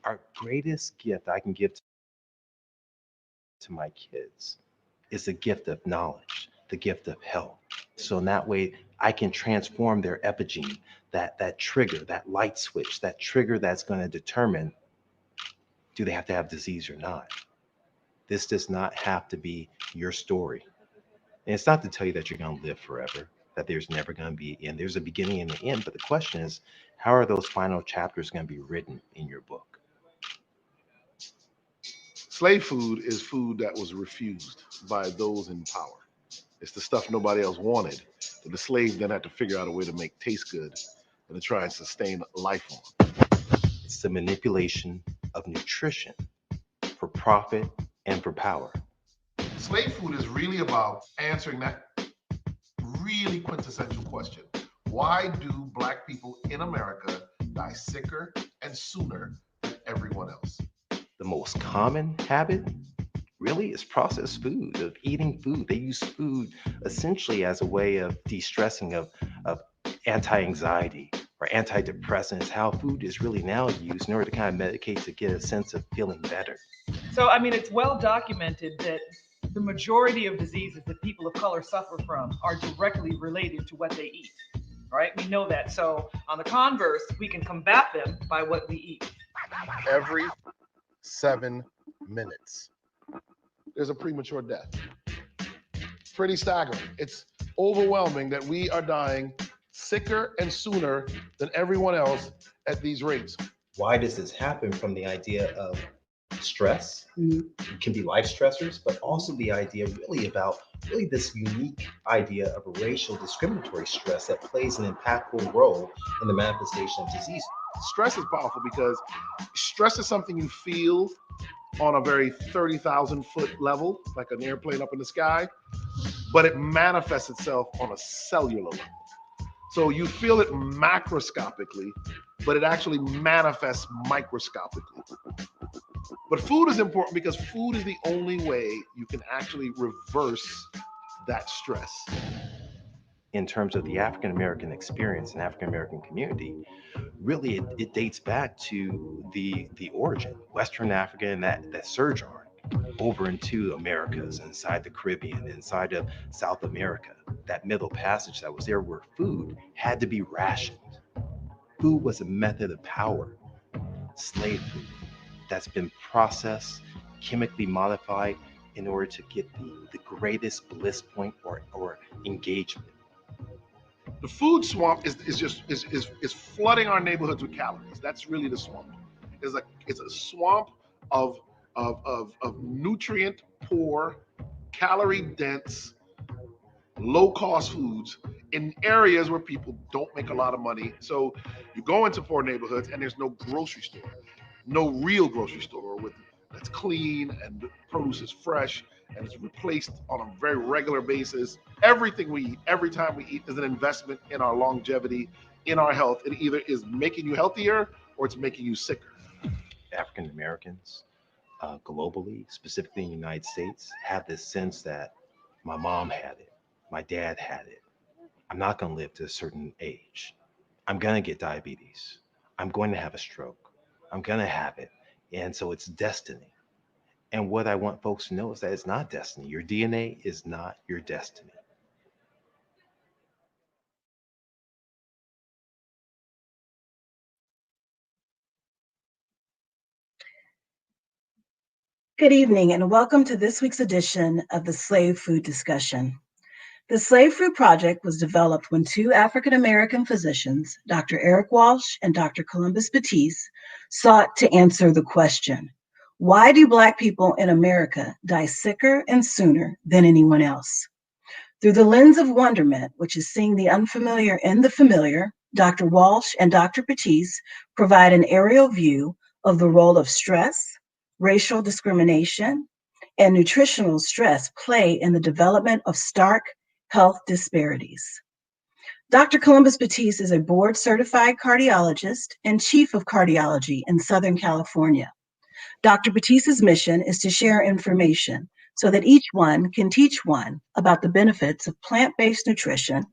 our greatest gift I can give to my kids is the gift of knowledge, the gift of health. So in that way, I can transform their epigene, that trigger, that light switch, that trigger that's going to determine, do they have to have disease or not? This does not have to be your story. And it's not to tell you that you're going to live forever, that there's never going to be an end. There's a beginning and an end. But the question is, how are those final chapters going to be written in your book? Slave food is food that was refused by those in power. It's the stuff nobody else wanted, that the slave then had to figure out a way to make taste good and to try and sustain life on. It's the manipulation of nutrition for profit and for power. Slave food is really about answering that really quintessential question. Why do Black people in America die sicker and sooner than everyone else? The most common habit really is processed food, of eating food. They use food essentially as a way of de-stressing, of anti-anxiety or antidepressants, how food is really now used in order to kind of medicate to get a sense of feeling better. So, I mean, it's well documented that the majority of diseases that people of color suffer from are directly related to what they eat, right? We know that. So on the converse, we can combat them by what we eat. Every 7 minutes, there's a premature death. Pretty staggering. It's overwhelming that we are dying sicker and sooner than everyone else at these rates. Why does this happen? From the idea of stress, it can be life stressors, but also the idea really about this unique idea of a racial discriminatory stress that plays an impactful role in the manifestation of disease. Stress is powerful because stress is something you feel on a very 30,000 foot level, like an airplane up in the sky, but it manifests itself on a cellular level. So you feel it macroscopically, but it actually manifests microscopically. But food is important because food is the only way you can actually reverse that stress. In terms of the African American experience and African American community, really it dates back to the origin, Western Africa, and that surge arc over into Americas, inside the Caribbean, inside of South America, that middle passage that was there where food had to be rationed. Food was a method of power. Slave food that's been processed, chemically modified in order to get the greatest bliss point or engagement. The food swamp is flooding our neighborhoods with calories. That's really the swamp. It's a swamp of nutrient poor, calorie dense, low cost foods in areas where people don't make a lot of money. So you go into poor neighborhoods and there's no grocery store, no real grocery store that's clean and the produce is fresh and it's replaced on a very regular basis. Everything we eat, every time we eat, is an investment in our longevity, in our health. It either is making you healthier or it's making you sicker. African Americans, globally, specifically in the United States, have this sense that my mom had it, my dad had it. I'm not going to live to a certain age. I'm going to get diabetes. I'm going to have a stroke. I'm going to have it. And so it's destiny. And what I want folks to know is that it's not destiny. Your DNA is not your destiny. Good evening, and welcome to this week's edition of the Slave Food Discussion. The Slave Food Project was developed when two African-American physicians, Dr. Eric Walsh and Dr. Columbus Batiste, sought to answer the question, why do Black people in America die sicker and sooner than anyone else? Through the lens of wonderment, which is seeing the unfamiliar in the familiar, Dr. Walsh and Dr. Batiste provide an aerial view of the role of stress, racial discrimination, and nutritional stress play in the development of stark health disparities. Dr. Columbus Batiste is a board-certified cardiologist and chief of cardiology in Southern California. Dr. Batiste's mission is to share information so that each one can teach one about the benefits of plant-based nutrition,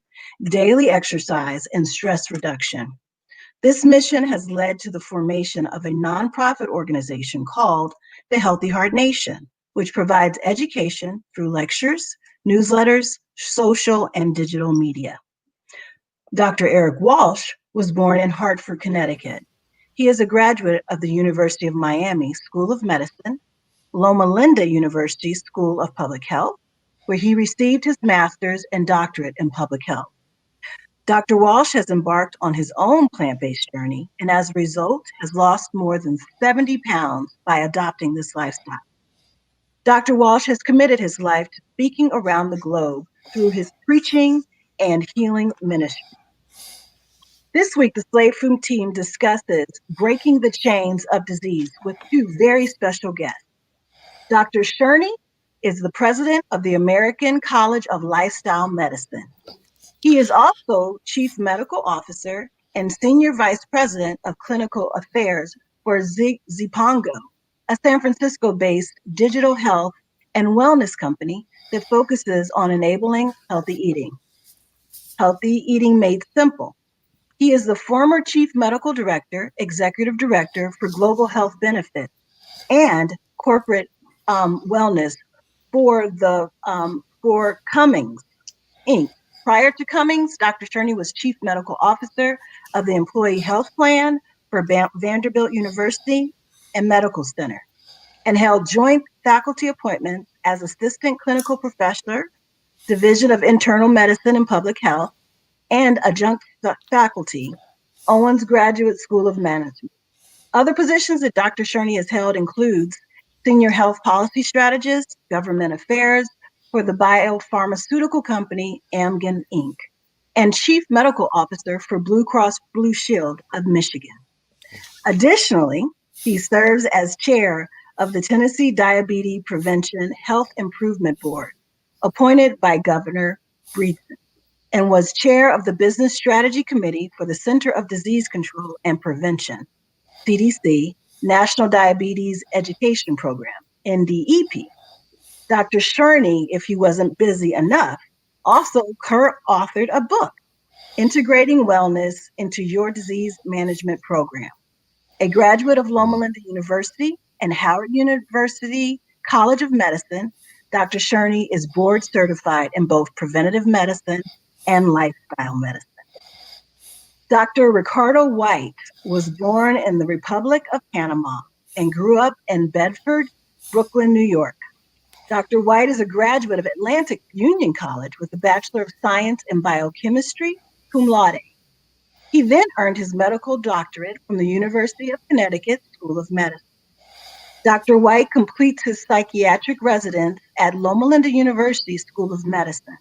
daily exercise, and stress reduction. This mission has led to the formation of a nonprofit organization called the Healthy Heart Nation, which provides education through lectures, newsletters, social, and digital media. Dr. Eric Walsh was born in Hartford, Connecticut. He is a graduate of the University of Miami School of Medicine, Loma Linda University School of Public Health, where he received his master's and doctorate in public health. Dr. Walsh has embarked on his own plant-based journey and as a result has lost more than 70 pounds by adopting this lifestyle. Dr. Walsh has committed his life to speaking around the globe through his preaching and healing ministry. This week, the Slave Food team discusses breaking the chains of disease with two very special guests. Dr. Shurney is the president of the American College of Lifestyle Medicine. He is also chief medical officer and senior vice president of clinical affairs for Zipango, a San Francisco-based digital health and wellness company that focuses on enabling healthy eating. Healthy eating made simple. He is the former chief medical director, executive director for global health benefits and corporate wellness for Cummings Inc. Prior to Cummings, Dr. Shurney was chief medical officer of the Employee Health Plan for Vanderbilt University and Medical Center, and held joint faculty appointments as assistant clinical professor, Division of Internal Medicine and Public Health, and adjunct faculty, Owens Graduate School of Management. Other positions that Dr. Shurney has held includes senior health policy strategist, government affairs for the biopharmaceutical company Amgen Inc., and chief medical officer for Blue Cross Blue Shield of Michigan. Additionally, he serves as chair of the Tennessee Diabetes Prevention Health Improvement Board, appointed by Governor Breeden, and was chair of the Business Strategy Committee for the Center of Disease Control and Prevention, CDC, National Diabetes Education Program, NDEP. Dr. Shurney, if he wasn't busy enough, also co-authored a book, Integrating Wellness into Your Disease Management Program. A graduate of Loma Linda University and Howard University College of Medicine, Dr. Shurney is board certified in both preventative medicine and lifestyle medicine. Dr. Ricardo Whyte was born in the Republic of Panama and grew up in Bedford, Brooklyn, New York. Dr. Whyte is a graduate of Atlantic Union College with a Bachelor of Science in Biochemistry, cum laude. He then earned his medical doctorate from the University of Connecticut School of Medicine. Dr. Whyte completes his psychiatric residence at Loma Linda University School of Medicine.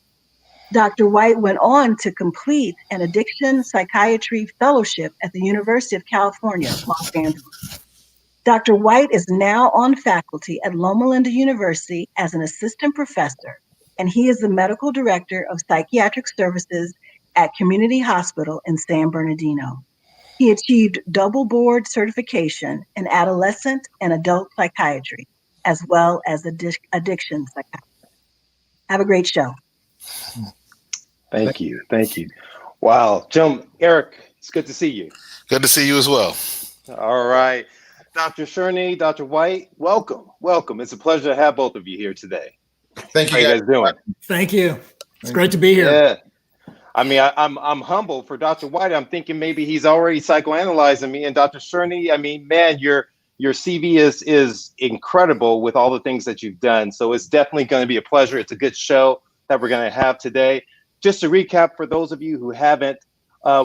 Dr. Whyte went on to complete an addiction psychiatry fellowship at the University of California, Los Angeles. Dr. Whyte is now on faculty at Loma Linda University as an assistant professor, and he is the medical director of psychiatric services at Community Hospital in San Bernardino. He achieved double board certification in adolescent and adult psychiatry, as well as addiction psychiatry. Have a great show. Thank you. Thank you. Wow. Jim, Eric, it's good to see you. Good to see you as well. All right. Dr. Shurney, Dr. Whyte, welcome. Welcome. It's a pleasure to have both of you here today. Thank you. How you guys doing? Thank you. It's great to be here. Yeah. I mean, I'm humbled for Dr. Whyte. I'm thinking maybe he's already psychoanalyzing me. And Dr. Shurney, I mean, man, your CV is incredible with all the things that you've done. So it's definitely going to be a pleasure. It's a good show that we're going to have today. Just to recap for those of you who haven't,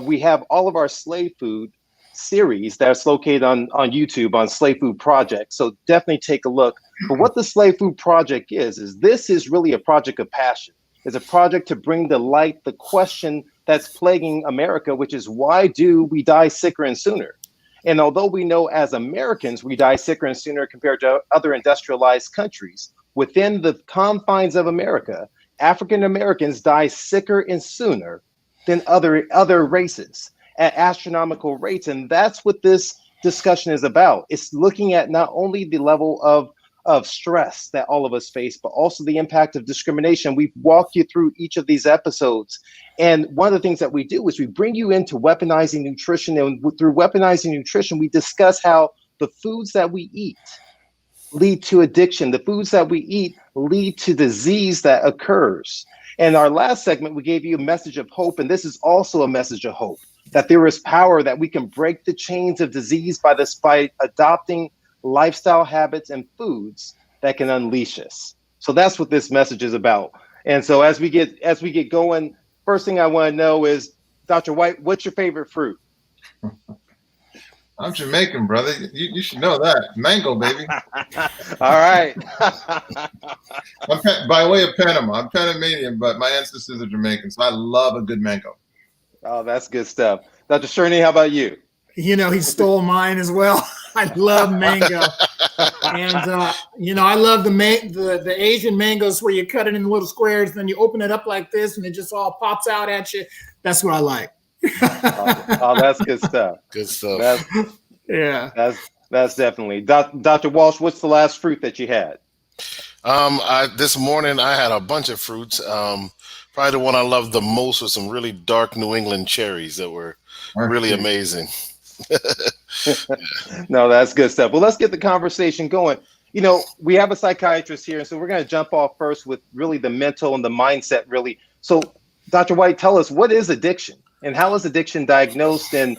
we have all of our slave food series that's located on YouTube on Slave Food Project. So definitely take a look. But what the Slave Food Project is this is really a project of passion. It's a project to bring to light the question that's plaguing America, which is why do we die sicker and sooner? And although we know as Americans, we die sicker and sooner compared to other industrialized countries, within the confines of America, African Americans die sicker and sooner than other races at astronomical rates. And that's what this discussion is about. It's looking at not only the level of of stress that all of us face, but also the impact of discrimination. We've walked you through each of these episodes. And one of the things that we do is we bring you into weaponizing nutrition. And through weaponizing nutrition, we discuss how the foods that we eat lead to addiction. The foods that we eat lead to disease that occurs. And our last segment, we gave you a message of hope. And this is also a message of hope, that there is power, that we can break the chains of disease by adopting lifestyle habits and foods that can unleash us. So that's what this message is about. And so as we get going, first thing I want to know is, Dr. Whyte, what's your favorite fruit? I'm Jamaican, brother. You should know that. Mango, baby. All right. I'm by way of Panama. I'm Panamanian, but my ancestors are Jamaican, so I love a good mango. Oh, that's good stuff. Dr. Shurney, how about you? You know, he stole mine as well. I love mango. And, I love the Asian mangoes where you cut it in little squares, then you open it up like this and it just all pops out at you. That's what I like. Oh, that's good stuff. Good stuff. That's definitely. Dr. Walsh, what's the last fruit that you had? This morning I had a bunch of fruits. Probably the one I loved the most was some really dark New England cherries that were really amazing. No, that's good stuff. Well, let's get the conversation going. You know, we have a psychiatrist here, and so we're going to jump off first with really the mental and the mindset, really. So, Dr. Whyte, tell us, what is addiction and how is addiction diagnosed, and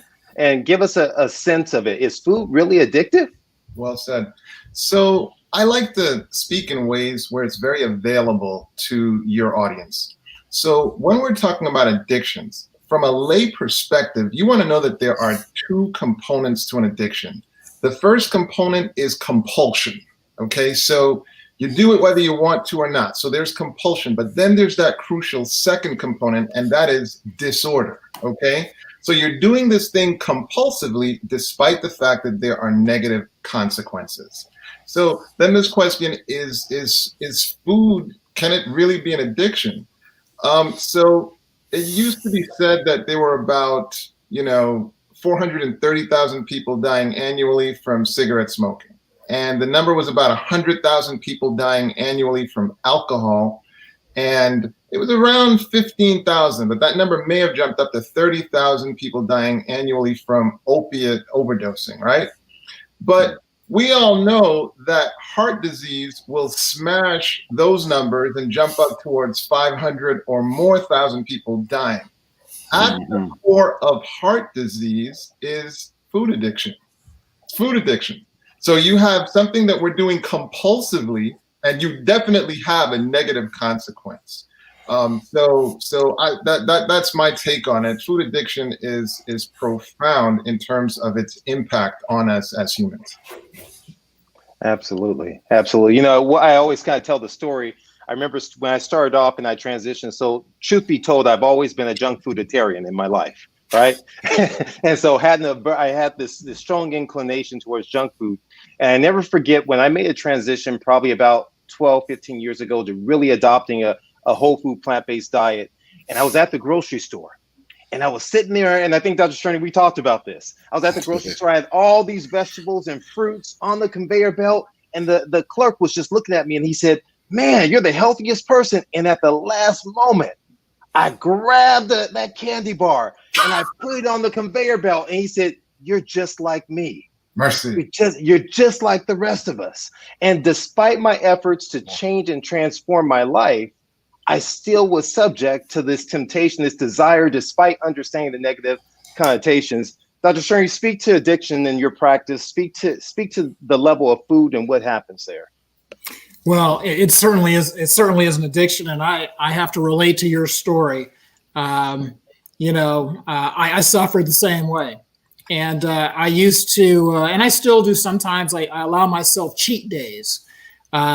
give us a sense of it. Is food really addictive? Well said. So I like to speak in ways where it's very available to your audience. So when we're talking about addictions, from a lay perspective, you want to know that there are two components to an addiction. The first component is compulsion. Okay, so you do it whether you want to or not. So there's compulsion, but then there's that crucial second component, and that is disorder. Okay, so you're doing this thing compulsively despite the fact that there are negative consequences. So then this question is food, can it really be an addiction? So it used to be said that there were about, 430,000 people dying annually from cigarette smoking. And the number was about 100,000 people dying annually from alcohol. And it was around 15,000, but that number may have jumped up to 30,000 people dying annually from opiate overdosing, right? But we all know that heart disease will smash those numbers and jump up towards 500 or more thousand people dying. At the core of heart disease is food addiction. It's food addiction. So you have something that we're doing compulsively, and you definitely have a negative consequence. That's my take on it. Food addiction is profound in terms of its impact on us as humans. Absolutely. You know, I always kind of tell the story. I remember when I started off and I transitioned. So truth be told, I've always been a junk fooditarian in my life, right? And so I had this strong inclination towards junk food. And I never forget when I made a transition probably about 12, 15 years ago to really adopting a whole food plant-based diet. And I was at the grocery store and I was sitting there, and I think Dr. Shurney, we talked about this. I was at the grocery store, I had all these vegetables and fruits on the conveyor belt, and the clerk was just looking at me and he said, "Man, you're the healthiest person." And at the last moment, I grabbed that candy bar and I put it on the conveyor belt, and he said, "You're just like me. Mercy. You're just like the rest of us." And despite my efforts to change and transform my life, I still was subject to this temptation, this desire, despite understanding the negative connotations. Dr. Shurney, speak to addiction in your practice. Speak to the level of food and what happens there. Well, it certainly is. It certainly is an addiction, and I have to relate to your story. I suffered the same way, and I used to, and I still do sometimes. I allow myself cheat days.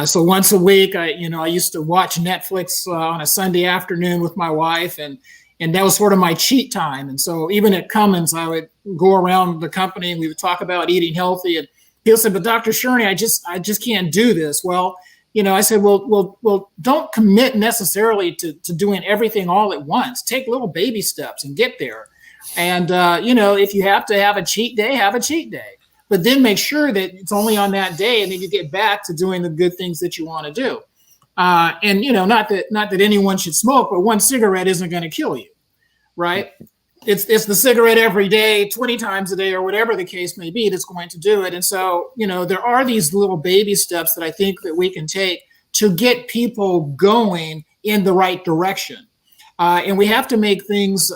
So once a week, I used to watch Netflix on a Sunday afternoon with my wife, and that was sort of my cheat time. And so even at Cummins, I would go around the company and we would talk about eating healthy. And people said, "But Dr. Shurney, I just can't do this." Well, I said, well, don't commit necessarily to doing everything all at once. Take little baby steps and get there. And if you have to have a cheat day, have a cheat day. but then make sure that it's only on that day, and then you get back to doing the good things that you want to do. And not that anyone should smoke, but one cigarette isn't going to kill you, right? It's the cigarette every day, 20 times a day, or whatever the case may be, that's going to do it. And so, there are these little baby steps that I think that we can take to get people going in the right direction. And we have to make things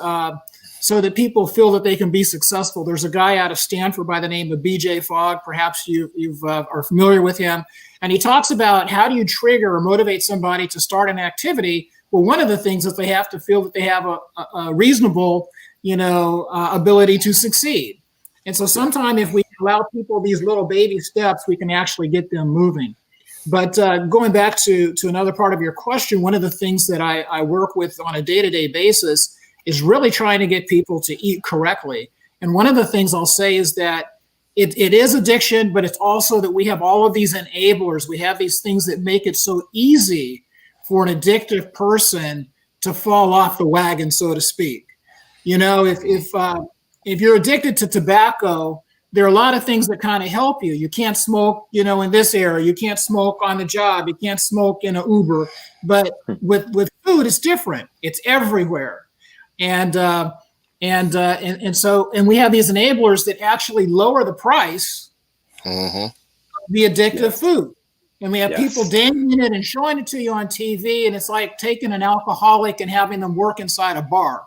so that people feel that they can be successful. There's a guy out of Stanford by the name of BJ Fogg. Perhaps you are familiar with him. And he talks about how do you trigger or motivate somebody to start an activity. Well, one of the things is they have to feel that they have a reasonable, ability to succeed. And so sometime if we allow people these little baby steps, we can actually get them moving. But going back to another part of your question, one of the things that I work with on a day-to-day basis is really trying to get people to eat correctly. And one of the things I'll say is that it is addiction, but it's also that we have all of these enablers. We have these things that make it so easy for an addictive person to fall off the wagon, so to speak. If you're addicted to tobacco, there are a lot of things that kind of help you. You can't smoke, in this area. You can't smoke on the job. You can't smoke in an Uber. But with food, it's different. It's everywhere. And we have these enablers that actually lower the price of the addictive food. And we have people dangling it and showing it to you on TV, and it's like taking an alcoholic and having them work inside a bar.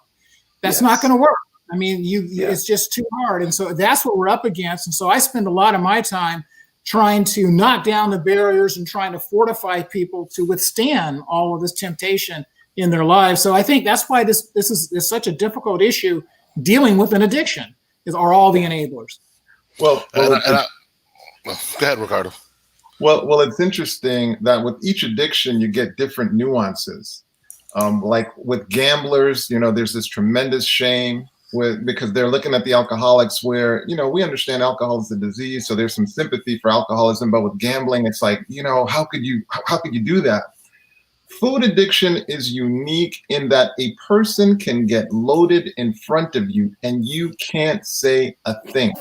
That's not going to work. I mean, it's just too hard. And so that's what we're up against. And so I spend a lot of my time trying to knock down the barriers and trying to fortify people to withstand all of this temptation in their lives. So I think that's why this is such a difficult issue, dealing with an addiction, are all the enablers. Go ahead, Ricardo. Well, it's interesting that with each addiction, you get different nuances. Like with gamblers, there's this tremendous shame because they're looking at the alcoholics where, we understand alcohol is a disease. So there's some sympathy for alcoholism, but with gambling, it's like, how could you do that? Food addiction is unique in that a person can get loaded in front of you and you can't say a thing.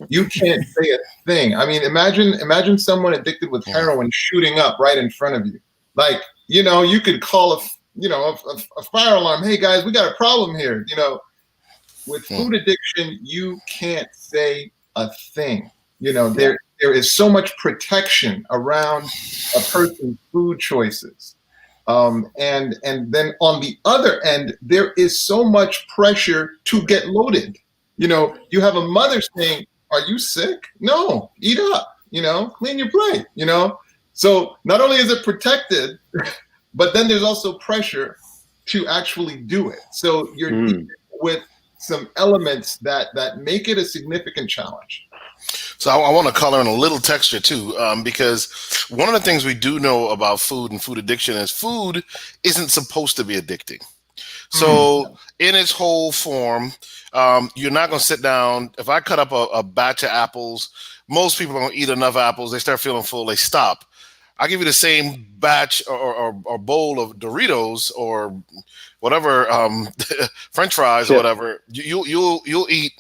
You can't say a thing. I mean, imagine someone addicted with heroin shooting up right in front of you. Like, you could call a fire alarm. Hey guys, we got a problem here. With food addiction, you can't say a thing. There is so much protection around a person's food choices. And then on the other end, there is so much pressure to get loaded. You have a mother saying, are you sick? No, eat up, clean your plate, So not only is it protected, but then there's also pressure to actually do it. So you're dealing with some elements that make it a significant challenge. So I want to color in a little texture too, because one of the things we do know about food and food addiction is food isn't supposed to be addicting. So in its whole form, you're not going to sit down. If I cut up a batch of apples, most people don't eat enough apples. They start feeling full. They stop. I give you the same batch or bowl of Doritos or whatever, French fries or whatever. You'll eat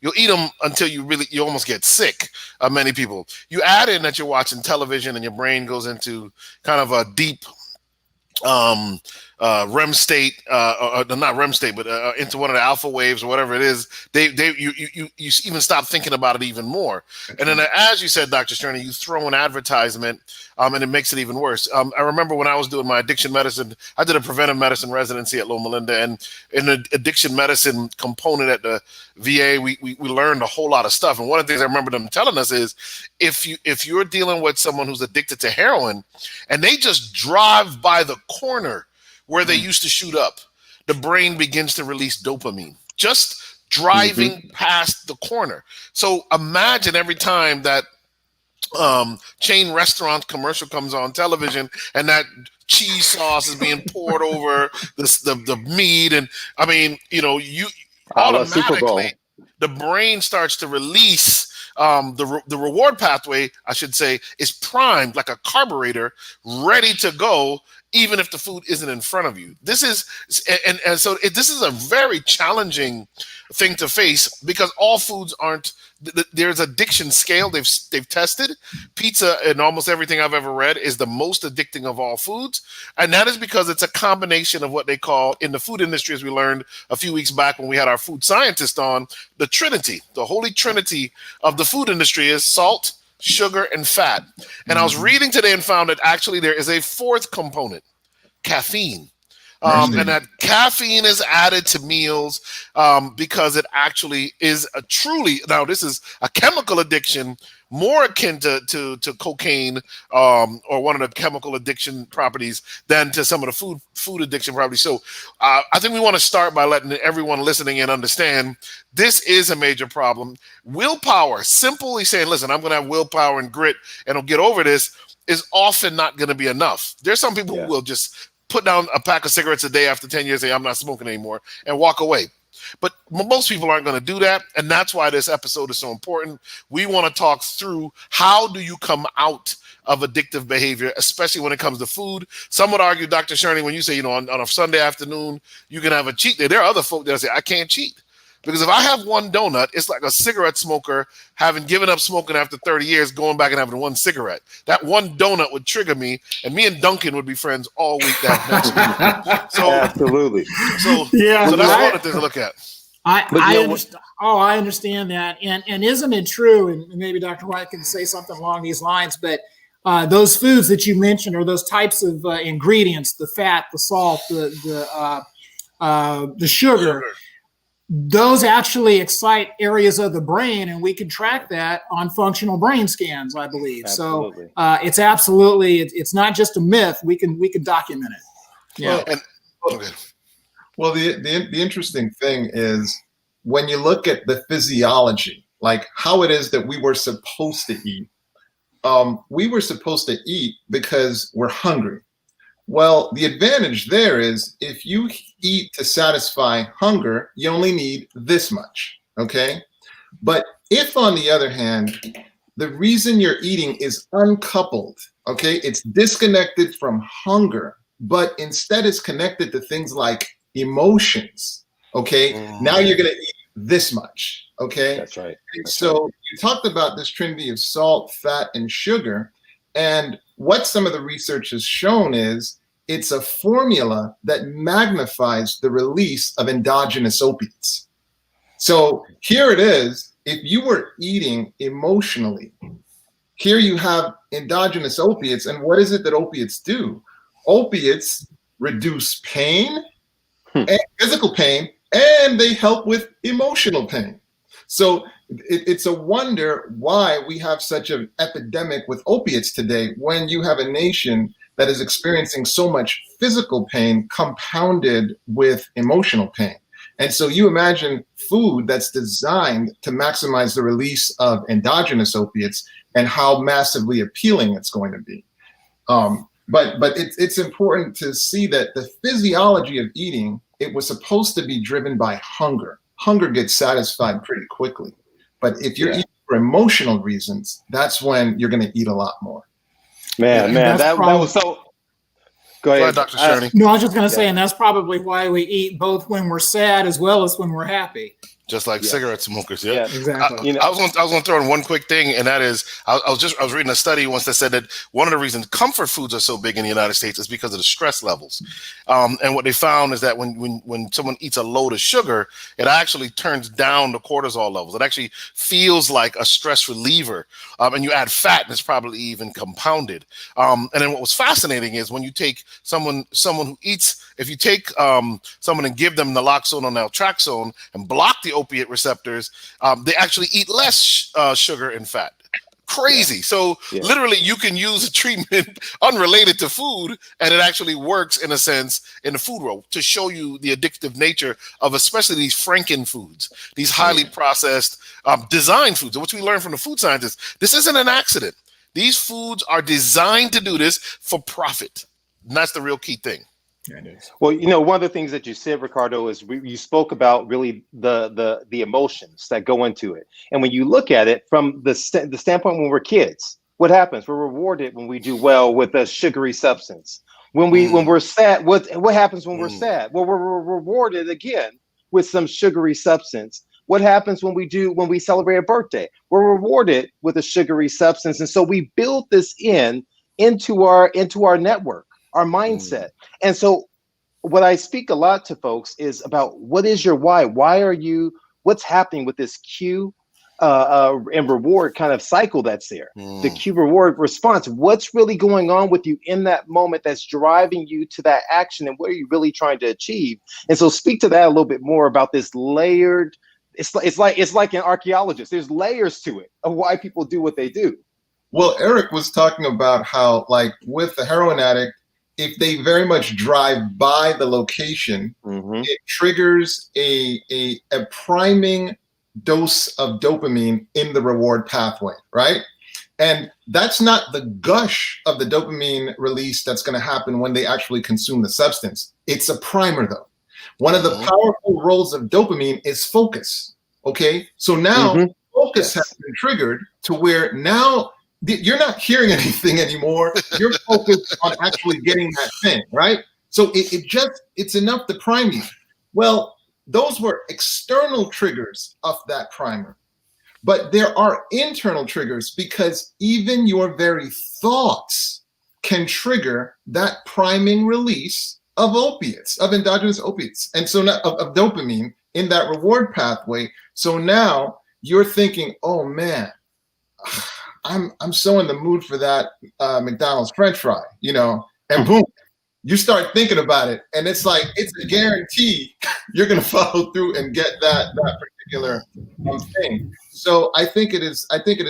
them until you almost get sick. Many people. You add in that you're watching television and your brain goes into kind of a deep REM state, not REM state, but into one of the alpha waves or whatever it is. You even stop thinking about it even more. And then, as you said, Dr. Shurney, you throw an advertisement, and it makes it even worse. I remember when I was doing my addiction medicine, I did a preventive medicine residency at Loma Linda, and in the addiction medicine component at the VA, we learned a whole lot of stuff. And one of the things I remember them telling us is, if you're dealing with someone who's addicted to heroin, and they just drive by the corner where they used to shoot up, the brain begins to release dopamine, just driving past the corner. So imagine every time that chain restaurant commercial comes on television and that cheese sauce is being poured over the meat. And I mean, you automatically, the brain starts to release the reward pathway, I should say, is primed like a carburetor, ready to go even if the food isn't in front of you. This is, this is a very challenging thing to face, because all foods aren't, there's addiction scale they've tested. Pizza, and almost everything I've ever read, is the most addicting of all foods. And that is because it's a combination of what they call in the food industry, as we learned a few weeks back when we had our food scientist on, the trinity, the holy trinity of the food industry is salt, sugar, and fat. And I was reading today and found that actually there is a fourth component, caffeine. And that caffeine is added to meals because it actually is a truly, now this is a chemical addiction more akin to cocaine or one of the chemical addiction properties than to some of the food addiction properties. So I think we want to start by letting everyone listening in understand this is a major problem. Willpower, simply saying, listen, I'm going to have willpower and grit and I'll get over this, is often not going to be enough. There's some people who will just put down a pack of cigarettes a day after 10 years, say, I'm not smoking anymore, and walk away. But most people aren't going to do that, and that's why this episode is so important. We want to talk through, how do you come out of addictive behavior, especially when it comes to food. Some would argue, Dr. Shurney, when you say, on a Sunday afternoon, you can have a cheat day. There are other folk that say, I can't cheat. Because if I have one donut, it's like a cigarette smoker having given up smoking after 30 years, going back and having one cigarette. That one donut would trigger me, and me and Duncan would be friends all week that next week. So, absolutely. So that's one of the things to look at. I understand that. And isn't it true, and maybe Dr. Whyte can say something along these lines, but those foods that you mentioned, or those types of ingredients, the fat, the salt, the sugar, those actually excite areas of the brain, and we can track that on functional brain scans, I believe. Absolutely. So it's absolutely, it's not just a myth. We can document it. Yeah. Well, the interesting thing is, when you look at the physiology, like how it is that we were supposed to eat, because we're hungry. Well, the advantage there is, if you eat to satisfy hunger, you only need this much, okay? But if, on the other hand, the reason you're eating is uncoupled, okay, it's disconnected from hunger, but instead is connected to things like emotions, okay? Now you're gonna eat this much, okay? That's right. So you talked about this trinity of salt, fat, and sugar, and what some of the research has shown is, it's a formula that magnifies the release of endogenous opiates. So here it is, if you were eating emotionally, here you have endogenous opiates, and what is it that opiates do? Opiates reduce pain, and physical pain, and they help with emotional pain. So it's a wonder why we have such an epidemic with opiates today, when you have a nation that is experiencing so much physical pain compounded with emotional pain. And so you imagine food that's designed to maximize the release of endogenous opiates and how massively appealing it's going to be. But it's important to see that the physiology of eating, it was supposed to be driven by hunger. Hunger gets satisfied pretty quickly. But if you're eating for emotional reasons, that's when you're going to eat a lot more. Man, that was so. Go ahead, Dr. Shurney. No, I was just going to say, and that's probably why we eat both when we're sad as well as when we're happy. Just like cigarette smokers, yeah. Exactly. I was going to throw in one quick thing, and that is, I was reading a study once that said that one of the reasons comfort foods are so big in the United States is because of the stress levels. And what they found is that when someone eats a load of sugar, it actually turns down the cortisol levels. It actually feels like a stress reliever. And you add fat, and it's probably even compounded. And then what was fascinating is, when you take someone who eats, if you take someone and give them naloxone or naltrexone and block the opiate receptors, they actually eat less sugar and fat. Crazy. So literally, you can use a treatment unrelated to food, and it actually works, in a sense, in the food world, to show you the addictive nature of especially these Franken foods, these highly processed design foods, which we learned from the food scientists. This isn't an accident. These foods are designed to do this for profit. And that's the real key thing. Well, one of the things that you said, Ricardo, is you spoke about really the emotions that go into it. And when you look at it from the standpoint when we're kids, what happens? We're rewarded when we do well with a sugary substance. When we're sad, what happens when we're sad? Well, we're rewarded again with some sugary substance. What happens when we celebrate a birthday? We're rewarded with a sugary substance. And so we build this into our network, our mindset. And so what I speak a lot to folks is about what is your why? What's happening with this cue and reward kind of cycle that's there? The cue reward response. What's really going on with you in that moment that's driving you to that action, and what are you really trying to achieve? And so speak to that a little bit more about this layered. It's like an archaeologist. There's layers to it of why people do what they do. Well, Eric was talking about how, like with the heroin addict, if they very much drive by the location, it triggers a priming dose of dopamine in the reward pathway, right? And that's not the gush of the dopamine release that's going to happen when they actually consume the substance. It's a primer, though. One of the powerful roles of dopamine is focus. Okay, so now focus has been triggered to where now you're not hearing anything anymore. You're focused on actually getting that thing, right? So it's enough to prime you. Well, those were external triggers of that primer. But there are internal triggers, because even your very thoughts can trigger that priming release of opiates, of endogenous opiates, and so now of dopamine in that reward pathway. So now you're thinking, oh man, I'm so in the mood for that McDonald's French fry, and boom, you start thinking about it, and it's like it's a guarantee you're going to follow through and get that particular thing. So I think it is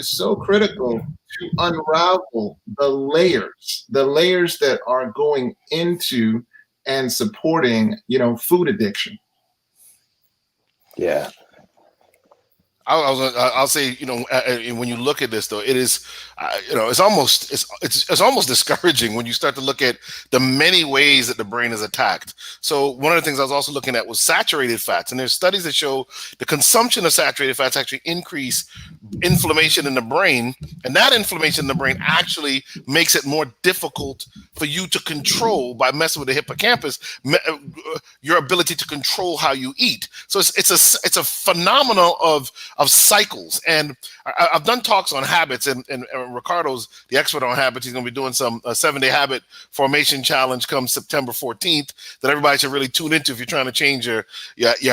so critical to unravel the layers that are going into and supporting, food addiction. Yeah. I'll say, when you look at this, though, it is, it's almost discouraging when you start to look at the many ways that the brain is attacked. So one of the things I was also looking at was saturated fats, and there's studies that show the consumption of saturated fats actually increase inflammation in the brain, and that inflammation in the brain actually makes it more difficult for you to control, by messing with the hippocampus, your ability to control how you eat. So it's a phenomenon of cycles. And I've done talks on habits, and Ricardo's the expert on habits. He's going to be doing some 7-day habit formation challenge come September 14th that everybody should really tune into if you're trying to change your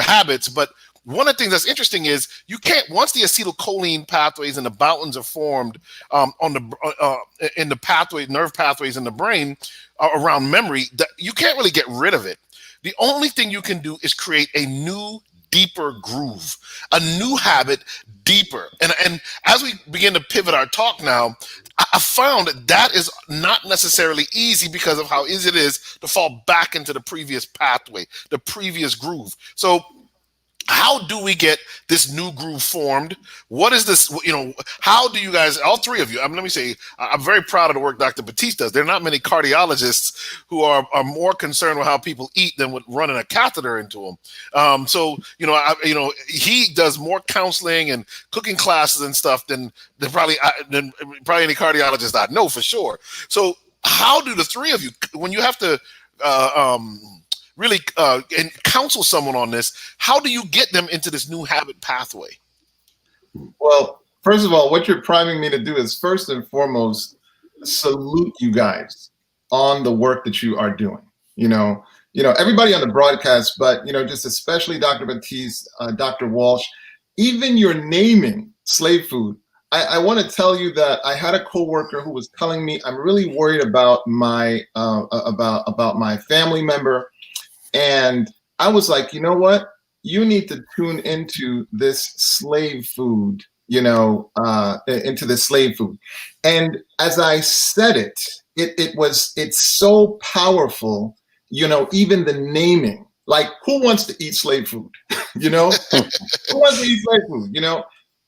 habits. But one of the things that's interesting is you can't, once the acetylcholine pathways and the boutins are formed in the nerve pathways in the brain around memory, that you can't really get rid of it. The only thing you can do is create a new, deeper groove, a new habit, deeper. And as we begin to pivot our talk now, I found that is not necessarily easy because of how easy it is to fall back into the previous pathway, the previous groove. So how do we get this new groove formed? What is this, how do you guys, all three of you, let me say, I'm very proud of the work Dr. Batiste does. There are not many cardiologists who are more concerned with how people eat than with running a catheter into them. He does more counseling and cooking classes and stuff than probably any cardiologist I know for sure. So how do the three of you, when you have to really and counsel someone on this, how do you get them into this new habit pathway? Well, first of all, what you're priming me to do is first and foremost salute you guys on the work that you are doing. Everybody on the broadcast, but just especially Dr. Batiste, Dr. Walsh, even your naming slave food. I want to tell you that I had a coworker who was telling me, I'm really worried about my about my family member. And I was like, you know what? You need to tune into this slave food, into this slave food. And as I said it's so powerful, even the naming, like who wants to eat slave food? Who wants to eat slave food,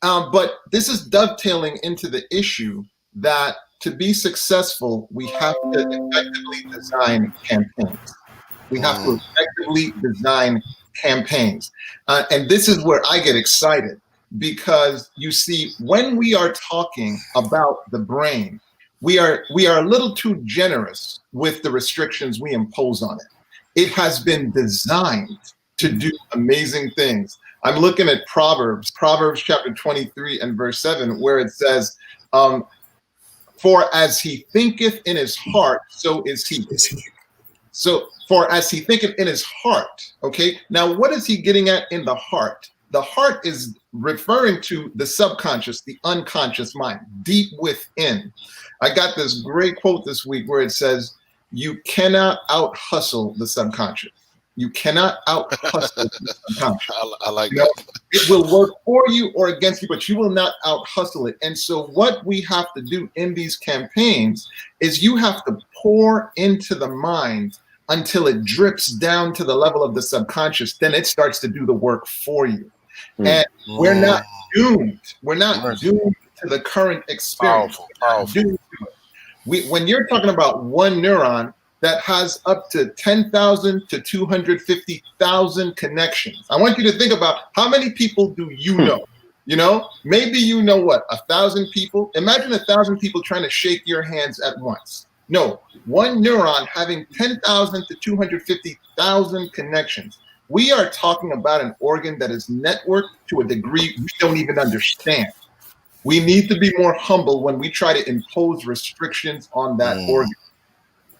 But this is dovetailing into the issue that to be successful, we have to effectively design campaigns. We have to effectively design campaigns. And this is where I get excited, because you see, when we are talking about the brain, we are a little too generous with the restrictions we impose on it. It has been designed to do amazing things. I'm looking at Proverbs chapter 23 and verse 7, where it says, for as he thinketh in his heart, so is he. So for as he thinketh in his heart, okay? Now, what is he getting at in the heart? The heart is referring to the subconscious, the unconscious mind, deep within. I got this great quote this week where it says, you cannot out-hustle the subconscious. You cannot out-hustle the subconscious. I like that. It will work for you or against you, but you will not out-hustle it. And so what we have to do in these campaigns is you have to pour into the mind until it drips down to the level of the subconscious. Then it starts to do the work for you. And we're not doomed. We're not doomed to the current experience. Powerful. When you're talking about one neuron that has up to 10,000 to 250,000 connections, I want you to think about how many people do you know? You know, maybe you know what, 1,000 people. Imagine 1,000 people trying to shake your hands at once. No, one neuron having 10,000 to 250,000 connections. We are talking about an organ that is networked to a degree we don't even understand. We need to be more humble when we try to impose restrictions on that organ.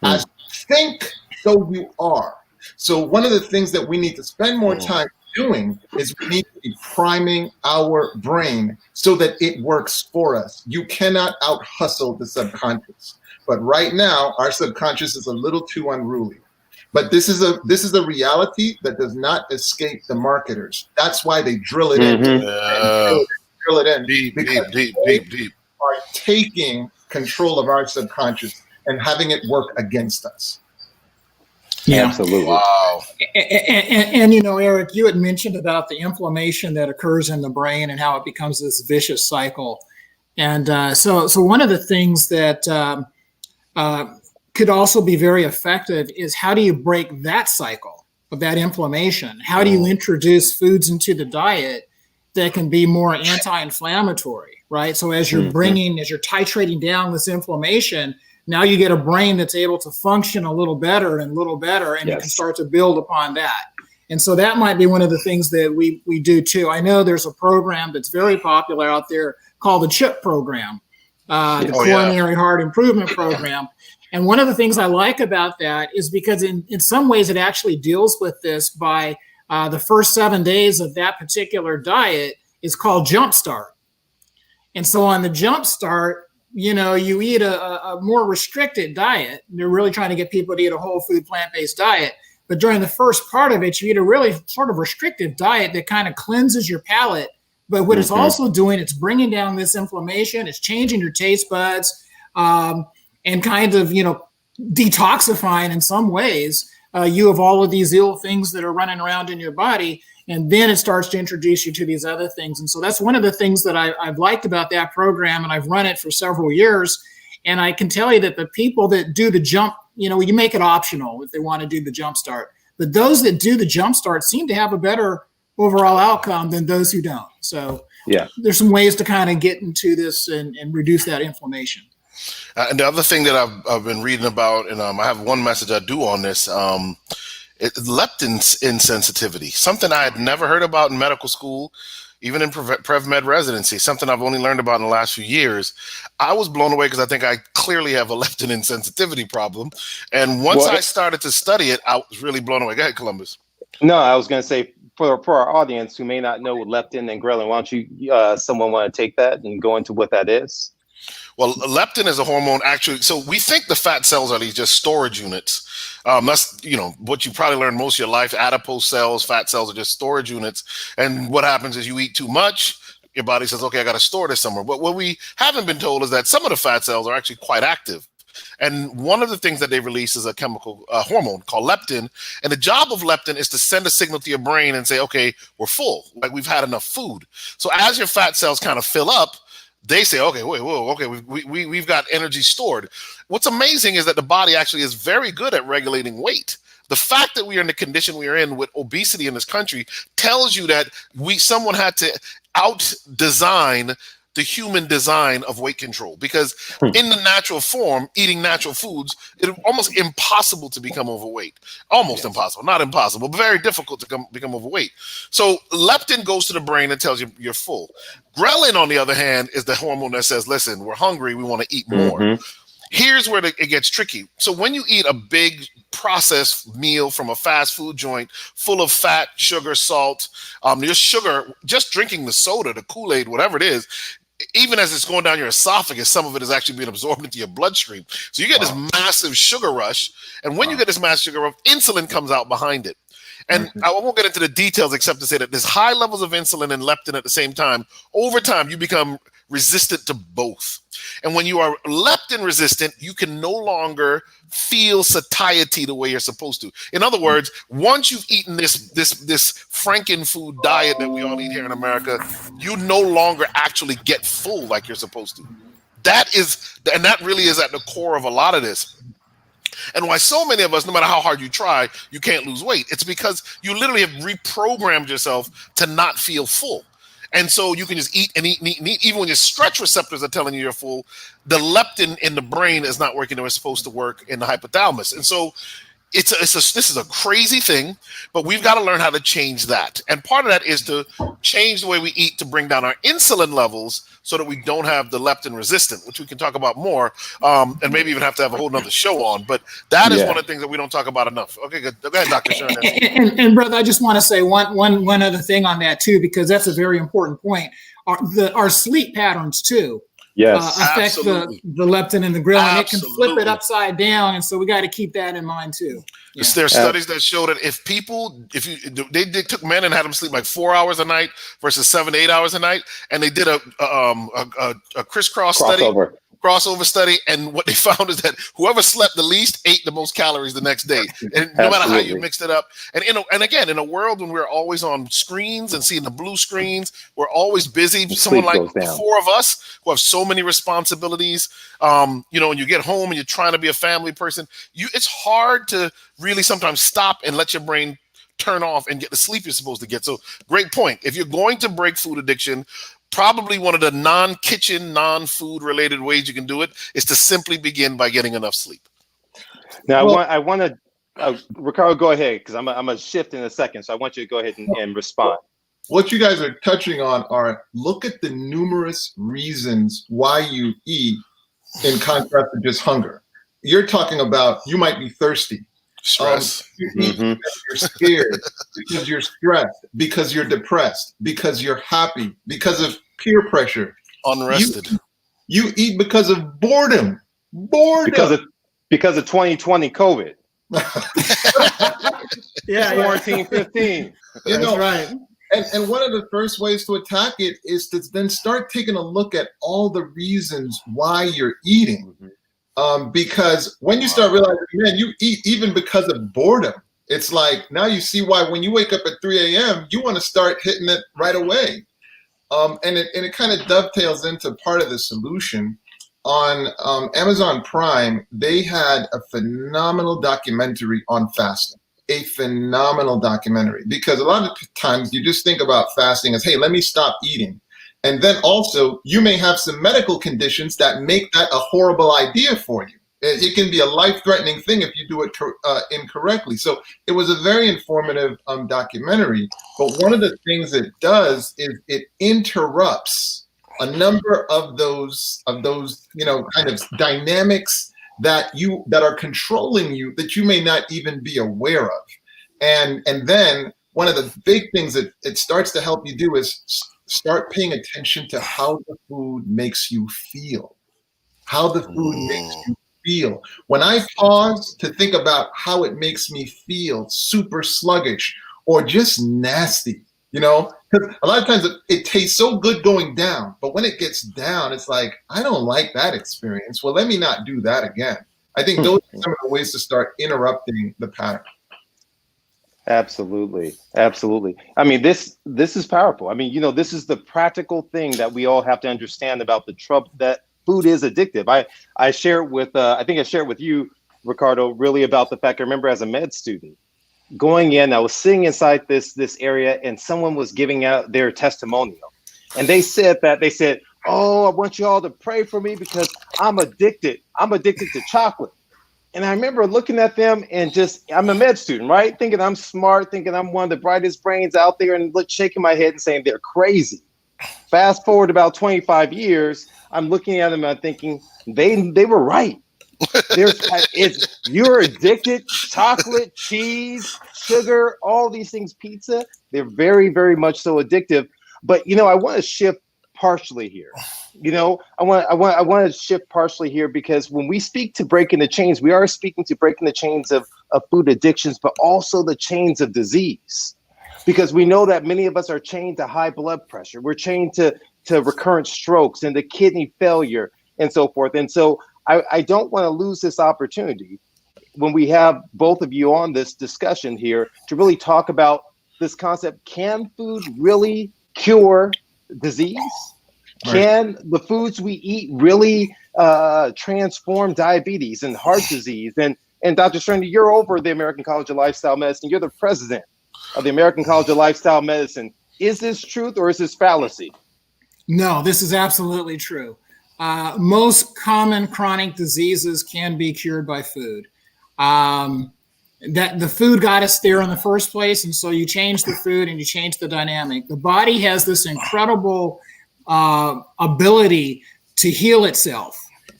As think, so you are. So one of the things that we need to spend more time doing is we need to be priming our brain so that it works for us. You cannot out-hustle the subconscious. But right now, our subconscious is a little too unruly. But this is a reality that does not escape the marketers. That's why they drill it in. Drill it in. Deep. Are taking control of our subconscious and having it work against us. Yeah, absolutely. Wow. And you know, Eric, you had mentioned about the inflammation that occurs in the brain and how it becomes this vicious cycle. And so one of the things that could also be very effective is how do you break that cycle of that inflammation? How do you introduce foods into the diet that can be more anti-inflammatory, right? So as you're as you're titrating down this inflammation, now you get a brain that's able to function a little better, and you can start to build upon that. And so that might be one of the things that we do too. I know there's a program that's very popular out there called the CHIP program, the Coronary Heart Improvement Program. And one of the things I like about that is because in some ways it actually deals with this by the first 7 days of that particular diet is called Jumpstart. And so on the Jumpstart, you know, you eat a more restricted diet. They're really trying to get people to eat a whole food, plant-based diet. But during the first part of it, you eat a really sort of restrictive diet that kind of cleanses your palate. But what it's also doing, it's bringing down this inflammation. It's changing your taste buds and kind of, you know, detoxifying in some ways you have all of these ill things that are running around in your body. And then it starts to introduce you to these other things. And so that's one of the things that I've liked about that program. And I've run it for several years. And I can tell you that the people that do the jump, you know, you make it optional if they want to do the jump start. But those that do the jump start seem to have a better overall outcome than those who don't. So there's some ways to kind of get into this and reduce that inflammation. And the other thing that I've been reading about, and I have one message I do on this, leptin insensitivity, something I had never heard about in medical school, even in Prev Med residency, something I've only learned about in the last few years. I was blown away because I think I clearly have a leptin insensitivity problem. And once I started to study it, I was really blown away. Go ahead, Columbus. No, I was going to say for our audience who may not know leptin and ghrelin, why don't you, someone want to take that and go into what that is? Well, leptin is a hormone, actually. So we think the fat cells are these just storage units. That's, you know, what you probably learned most of your life. Adipose cells, fat cells are just storage units. And what happens is you eat too much, your body says, okay, I got to store this somewhere. But what we haven't been told is that some of the fat cells are actually quite active. And one of the things that they release is a chemical hormone called leptin. And the job of leptin is to send a signal to your brain and say, okay, we're full, like we've had enough food. So as your fat cells kind of fill up, they say, okay, we've got energy stored. What's amazing is that the body actually is very good at regulating weight. The fact that we are in the condition we are in with obesity in this country tells you that someone had to out-design the human design of weight control, because in the natural form, eating natural foods, it's almost impossible to become overweight. Almost impossible, not impossible, but very difficult to become overweight. So leptin goes to the brain and tells you you're full. Ghrelin, on the other hand, is the hormone that says, listen, we're hungry, we want to eat more. Here's where it gets tricky. So when you eat a big processed meal from a fast food joint full of fat, sugar, salt, your sugar, just drinking the soda, the Kool-Aid, whatever it is, even as it's going down your esophagus, some of it is actually being absorbed into your bloodstream. So you get this massive sugar rush. And when you get this massive sugar rush, insulin comes out behind it. And I won't get into the details except to say that there's high levels of insulin and leptin at the same time. Over time, you become resistant to both. And when you are leptin resistant, you can no longer feel satiety the way you're supposed to. In other words, once you've eaten this Frankenfood diet that we all eat here in America, you no longer actually get full like you're supposed to. That really is at the core of a lot of this. And why so many of us, no matter how hard you try, you can't lose weight. It's because you literally have reprogrammed yourself to not feel full. And so you can just eat and eat and eat and eat. Even when your stretch receptors are telling you you're full, the leptin in the brain is not working the way it's supposed to work in the hypothalamus. And so this is a crazy thing, but we've got to learn how to change that. And part of that is to change the way we eat to bring down our insulin levels so that we don't have the leptin resistant, which we can talk about more, and maybe even have to have a whole nother show on. But that is one of the things that we don't talk about enough. Okay, good. Go ahead, Dr. Shurney. And brother, I just want to say one other thing on that too, because that's a very important point. Our sleep patterns too. Affect the leptin and the ghrelin. It can flip it upside down, and so we got to keep that in mind too. There's studies that show that they took men and had them sleep like 4 hours a night versus 7 to 8 hours a night, and they did a crossover study, and what they found is that whoever slept the least ate the most calories the next day, and no matter how you mixed it up. And again, in a world when we're always on screens and seeing the blue screens, we're always busy. Someone like the four of us who have so many responsibilities, and you get home and you're trying to be a family person, it's hard to really sometimes stop and let your brain turn off and get the sleep you're supposed to get. So great point. If you're going to break food addiction, probably one of the non-kitchen, non-food related ways you can do it is to simply begin by getting enough sleep. Now, I want to, Ricardo, go ahead, because I'm going to shift in a second. So I want you to go ahead and respond. What you guys are touching on are, look at the numerous reasons why you eat in contrast to just hunger. You're talking about, you might be thirsty. Stress. You eat because you're scared, because you're stressed, because you're depressed, because you're happy, because of peer pressure. Unrested. You eat because of boredom. Because of 2020 COVID. Quarantine 15. That's right. And one of the first ways to attack it is to then start taking a look at all the reasons why you're eating. Because when you start realizing, man, you eat even because of boredom, it's like now you see why when you wake up at 3 a.m., you want to start hitting it right away. And it kind of dovetails into part of the solution. On Amazon Prime, they had a phenomenal documentary on fasting. A phenomenal documentary, because a lot of times you just think about fasting as, hey, let me stop eating. And then also you may have some medical conditions that make that a horrible idea for you. It can be a life-threatening thing if you do it incorrectly. So it was a very informative documentary. But one of the things it does is it interrupts a number of those kind of dynamics that are controlling you that you may not even be aware of. And then one of the big things that it starts to help you do is start paying attention to how the food makes you feel. How the food makes you feel. When I pause to think about how it makes me feel super sluggish or just nasty, because a lot of times it tastes so good going down, but when it gets down, it's like, I don't like that experience. Well, let me not do that again. I think those are some of the ways to start interrupting the pattern. Absolutely. I mean, this is powerful. I mean, this is the practical thing that we all have to understand about the trouble that food is addictive. I shared with, I think I shared with you, Ricardo, really about the fact, I remember as a med student going in, I was sitting inside this area and someone was giving out their testimonial. And they said, oh, I want you all to pray for me because I'm addicted. I'm addicted to chocolate. And I remember looking at them and I'm a med student, right? Thinking I'm smart, thinking I'm one of the brightest brains out there, and shaking my head and saying they're crazy. Fast forward about 25 years, I'm looking at them and I'm thinking they were right. You're addicted, chocolate, cheese, sugar, all these things, pizza. They're very, very much so addictive. But, I want to shift partially here. I want to shift partially here because when we speak to breaking the chains, we are speaking to breaking the chains of food addictions, but also the chains of disease. Because we know that many of us are chained to high blood pressure. We're chained to recurrent strokes and to kidney failure and so forth. And so I don't want to lose this opportunity when we have both of you on this discussion here to really talk about this concept. Can food really cure disease? Right. Can the foods we eat really transform diabetes and heart disease? And Dr. Shurney, you're over the American College of Lifestyle Medicine. You're the president of the American College of Lifestyle Medicine. Is this truth or is this fallacy? No, this is absolutely true. Most common chronic diseases can be cured by food. That the food got us there in the first place, and so you change the food and you change the dynamic. The body has this incredible ability to heal itself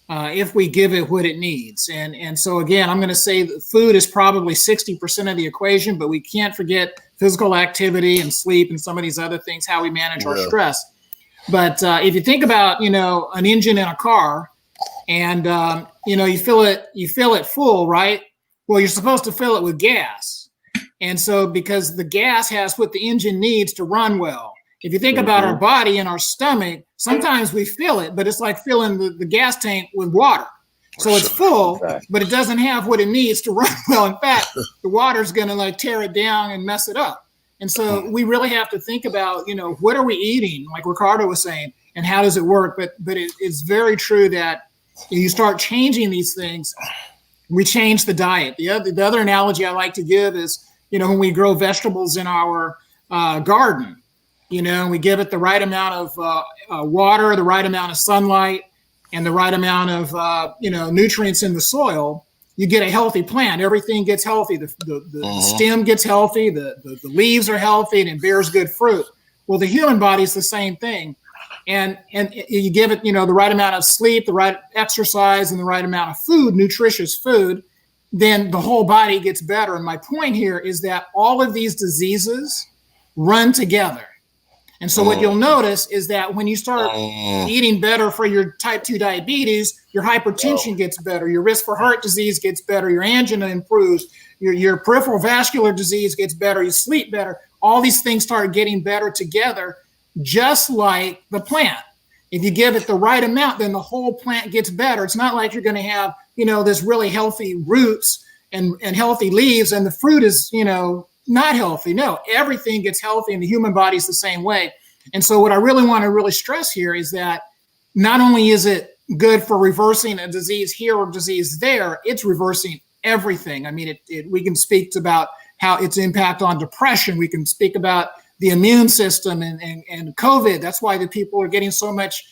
if we give it what it needs. And so again, I'm going to say that food is probably 60% of the equation, but we can't forget physical activity and sleep and some of these other things, how we manage our stress. But if you think about, an engine in a car and, you fill it full, right? Well, you're supposed to fill it with gas. And so because the gas has what the engine needs to run well. If you think about our body and our stomach, sometimes we fill it, but it's like filling the gas tank with water. So it's full, but it doesn't have what it needs to run well. In fact, the water's going to tear it down and mess it up. And so we really have to think about, what are we eating, like Ricardo was saying, and how does it work? But it's very true that you start changing these things, we change the diet. The other analogy I like to give is, when we grow vegetables in our garden, we give it the right amount of water, the right amount of sunlight, and the right amount of, nutrients in the soil, you get a healthy plant. Everything gets healthy. The stem gets healthy. The leaves are healthy and it bears good fruit. Well, the human body is the same thing. And you give it, the right amount of sleep, the right exercise, and the right amount of food, nutritious food, then the whole body gets better. And my point here is that all of these diseases run together. And so what you'll notice is that when you start eating better for your type 2 diabetes, your hypertension gets better, your risk for heart disease gets better, your angina improves, your peripheral vascular disease gets better, you sleep better. All these things start getting better together, just like the plant. If you give it the right amount, then the whole plant gets better. It's not like you're going to have, this really healthy roots and healthy leaves and the fruit is, not healthy. No, everything gets healthy and the human body is the same way. And so what I really want to really stress here is that not only is it good for reversing a disease here or disease there, it's reversing everything. I mean, we can speak about how its impact on depression. We can speak about the immune system and COVID. That's why the people are getting so much,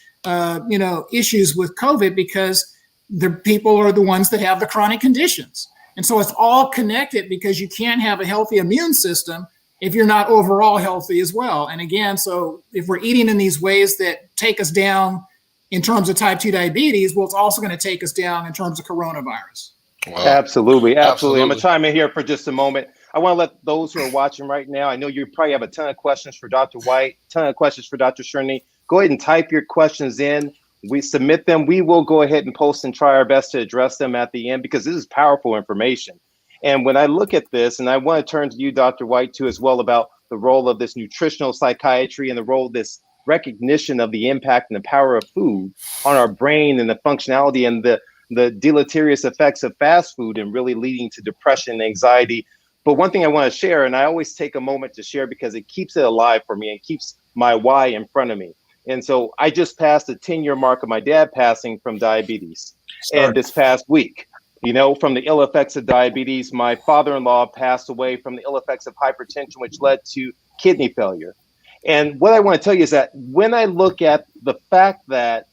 issues with COVID, because the people are the ones that have the chronic conditions. And so it's all connected, because you can't have a healthy immune system if you're not overall healthy as well. And again, so if we're eating in these ways that take us down in terms of type 2 diabetes, well, it's also going to take us down in terms of coronavirus. Wow. Absolutely. I'm going to chime in here for just a moment. I want to let those who are watching right now, I know you probably have a ton of questions for Dr. Whyte, ton of questions for Dr. Shurney. Go ahead and type your questions in. We submit them. We will go ahead and post and try our best to address them at the end, because this is powerful information. And when I look at this, and I want to turn to you, Dr. Whyte, too, as well, about the role of this nutritional psychiatry and the role of this recognition of the impact and the power of food on our brain and the functionality and the deleterious effects of fast food and really leading to depression and anxiety. But one thing I want to share, and I always take a moment to share because it keeps it alive for me and keeps my why in front of me. And so I just passed the 10-year mark of my dad passing from diabetes. And this past week, from the ill effects of diabetes, my father-in-law passed away from the ill effects of hypertension, which led to kidney failure. And what I want to tell you is that when I look at the fact that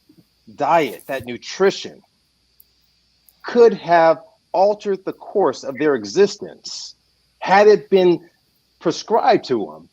diet, that nutrition could have altered the course of their existence had it been prescribed to them,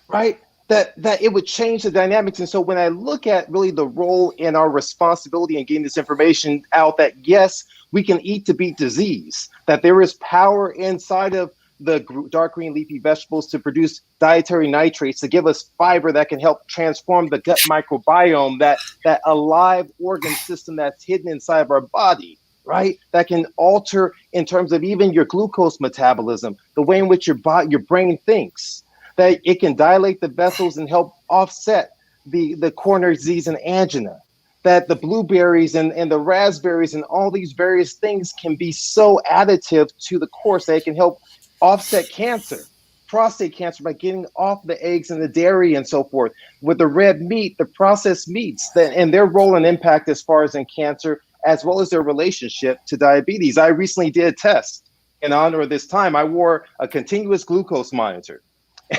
right? That it would change the dynamics. And so when I look at really the role and our responsibility in getting this information out, that yes, we can eat to beat disease, that there is power inside of the dark green leafy vegetables to produce dietary nitrates to give us fiber that can help transform the gut microbiome, that alive organ system that's hidden inside of our body, right? That can alter in terms of even your glucose metabolism, the way in which your brain thinks, that it can dilate the vessels and help offset the coronary disease and angina, that the blueberries and the raspberries and all these various things can be so additive to the course that it can help offset cancer, prostate cancer, by getting off the eggs and the dairy and so forth. With the red meat, the processed meats, and their role and impact as far as in cancer, as well as their relationship to diabetes. I recently did a test in honor of this time. I wore a continuous glucose monitor.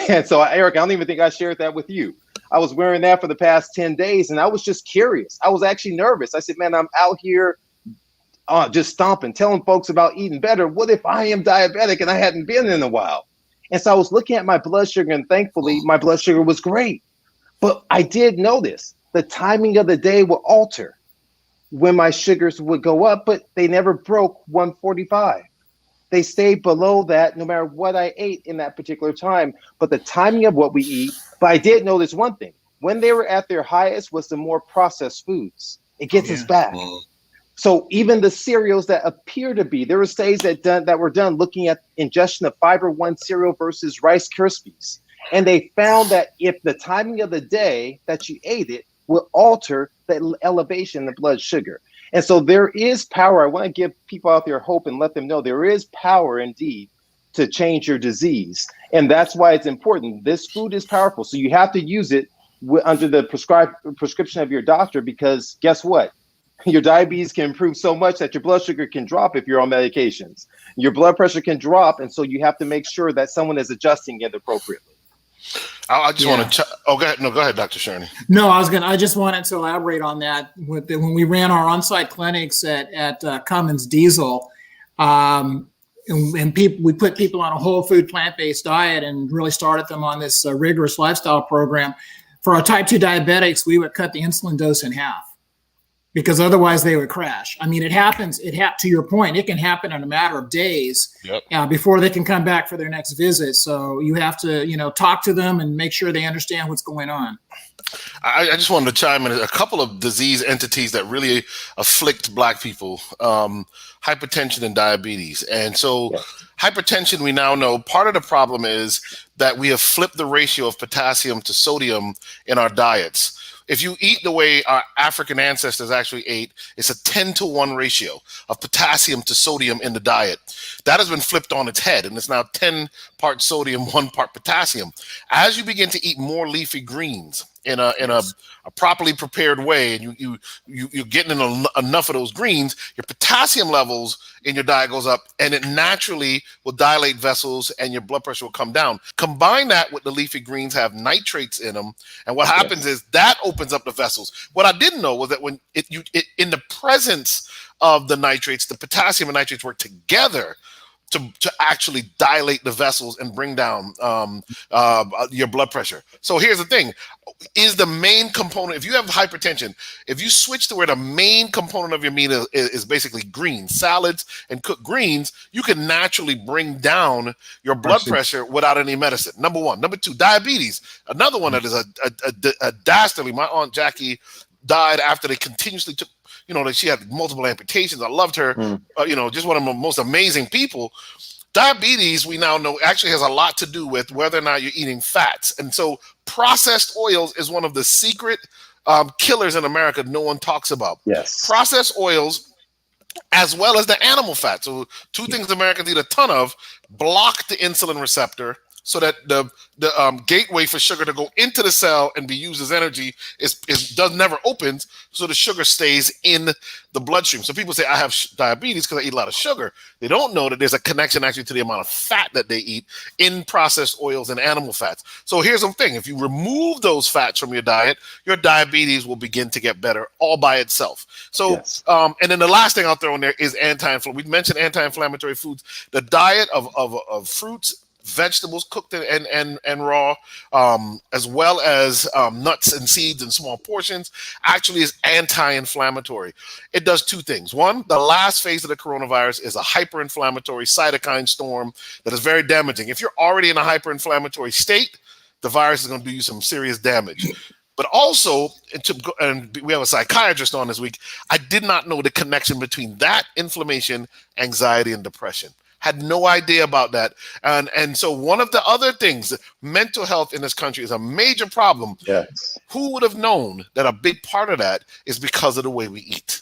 And so, Eric, I don't even think I shared that with you. I was wearing that for the past 10 days, and I was just curious. I was actually nervous. I said, man, I'm out here just stomping, telling folks about eating better. What if I am diabetic and I hadn't been in a while? And so I was looking at my blood sugar, and thankfully, my blood sugar was great. But I did notice the timing of the day would alter when my sugars would go up, but they never broke 145. They stayed below that no matter what I ate in that particular time. But the timing of what we eat, but I did notice one thing. When they were at their highest was the more processed foods. It gets us back. So even the cereals that appear to be, there were studies that were done looking at ingestion of Fiber One cereal versus Rice Krispies. And they found that if the timing of the day that you ate it will alter the elevation of blood sugar. And so there is power. I want to give people out there hope and let them know there is power indeed to change your disease. And that's why it's important. This food is powerful. So you have to use it under the prescription of your doctor, because guess what? Your diabetes can improve so much that your blood sugar can drop if you're on medications. Your blood pressure can drop. And so you have to make sure that someone is adjusting it appropriately. I just want to. Go ahead. No, go ahead, Dr. Shurney. No, I just wanted to elaborate on that. When we ran our on-site clinics at Cummins Diesel, and we put people on a whole food plant-based diet and really started them on this rigorous lifestyle program. For our type 2 diabetics, we would cut the insulin dose in half, because otherwise they would crash. I mean, it happens. To your point, it can happen in a matter of days before they can come back for their next visit. So you have to, talk to them and make sure they understand what's going on. I just wanted to chime in a couple of disease entities that really afflict Black people, hypertension and diabetes. And so hypertension, we now know part of the problem is that we have flipped the ratio of potassium to sodium in our diets. If you eat the way our African ancestors actually ate, it's a 10-to-1 ratio of potassium to sodium in the diet. That has been flipped on its head, and it's now 10 parts sodium, 1 part potassium. As you begin to eat more leafy greens in a properly prepared way, and you're getting enough of those greens, your potassium levels in your diet goes up, and it naturally will dilate vessels, and your blood pressure will come down. Combine that with the leafy greens have nitrates in them, and what happens is that opens up the vessels. What I didn't know was that when in the presence of the nitrates, the potassium and nitrates work together to actually dilate the vessels and bring down your blood pressure. So here's the thing. Is the main component, if you have hypertension, if you switch to where the main component of your meal is basically greens, salads and cooked greens, you can naturally bring down your blood pressure without any medicine. Number one. Number two, diabetes. Another one that is a dastardly. My Aunt Jackie died after they continuously took, she had multiple amputations. I loved her, just one of the most amazing people. Diabetes, we now know, actually has a lot to do with whether or not you're eating fats. And so processed oils is one of the secret killers in America no one talks about. Yes. Processed oils, as well as the animal fat. So two things Americans eat a ton of: block the insulin receptor. so that the gateway for sugar to go into the cell and be used as energy never opens, so the sugar stays in the bloodstream. So people say I have diabetes because I eat a lot of sugar. They don't know that there's a connection actually to the amount of fat that they eat in processed oils and animal fats. So here's the thing: if you remove those fats from your diet, your diabetes will begin to get better all by itself. So, Yes. and then the last thing I'll throw in there is anti-inflammatory. We mentioned anti-inflammatory foods. The diet of fruits, vegetables cooked and raw, as well as nuts and seeds in small portions, actually is anti-inflammatory. It does two things. One, the last phase of the coronavirus is a hyperinflammatory cytokine storm that is very damaging. If you're already in a hyperinflammatory state, the virus is going to do you some serious damage. But also, and we have a psychiatrist on this week, I did not know the connection between that inflammation, anxiety, and depression. Had no idea about that. And so one of the other things, mental health in this country is a major problem. Yes. Who would have known that a big part of that is because of the way we eat?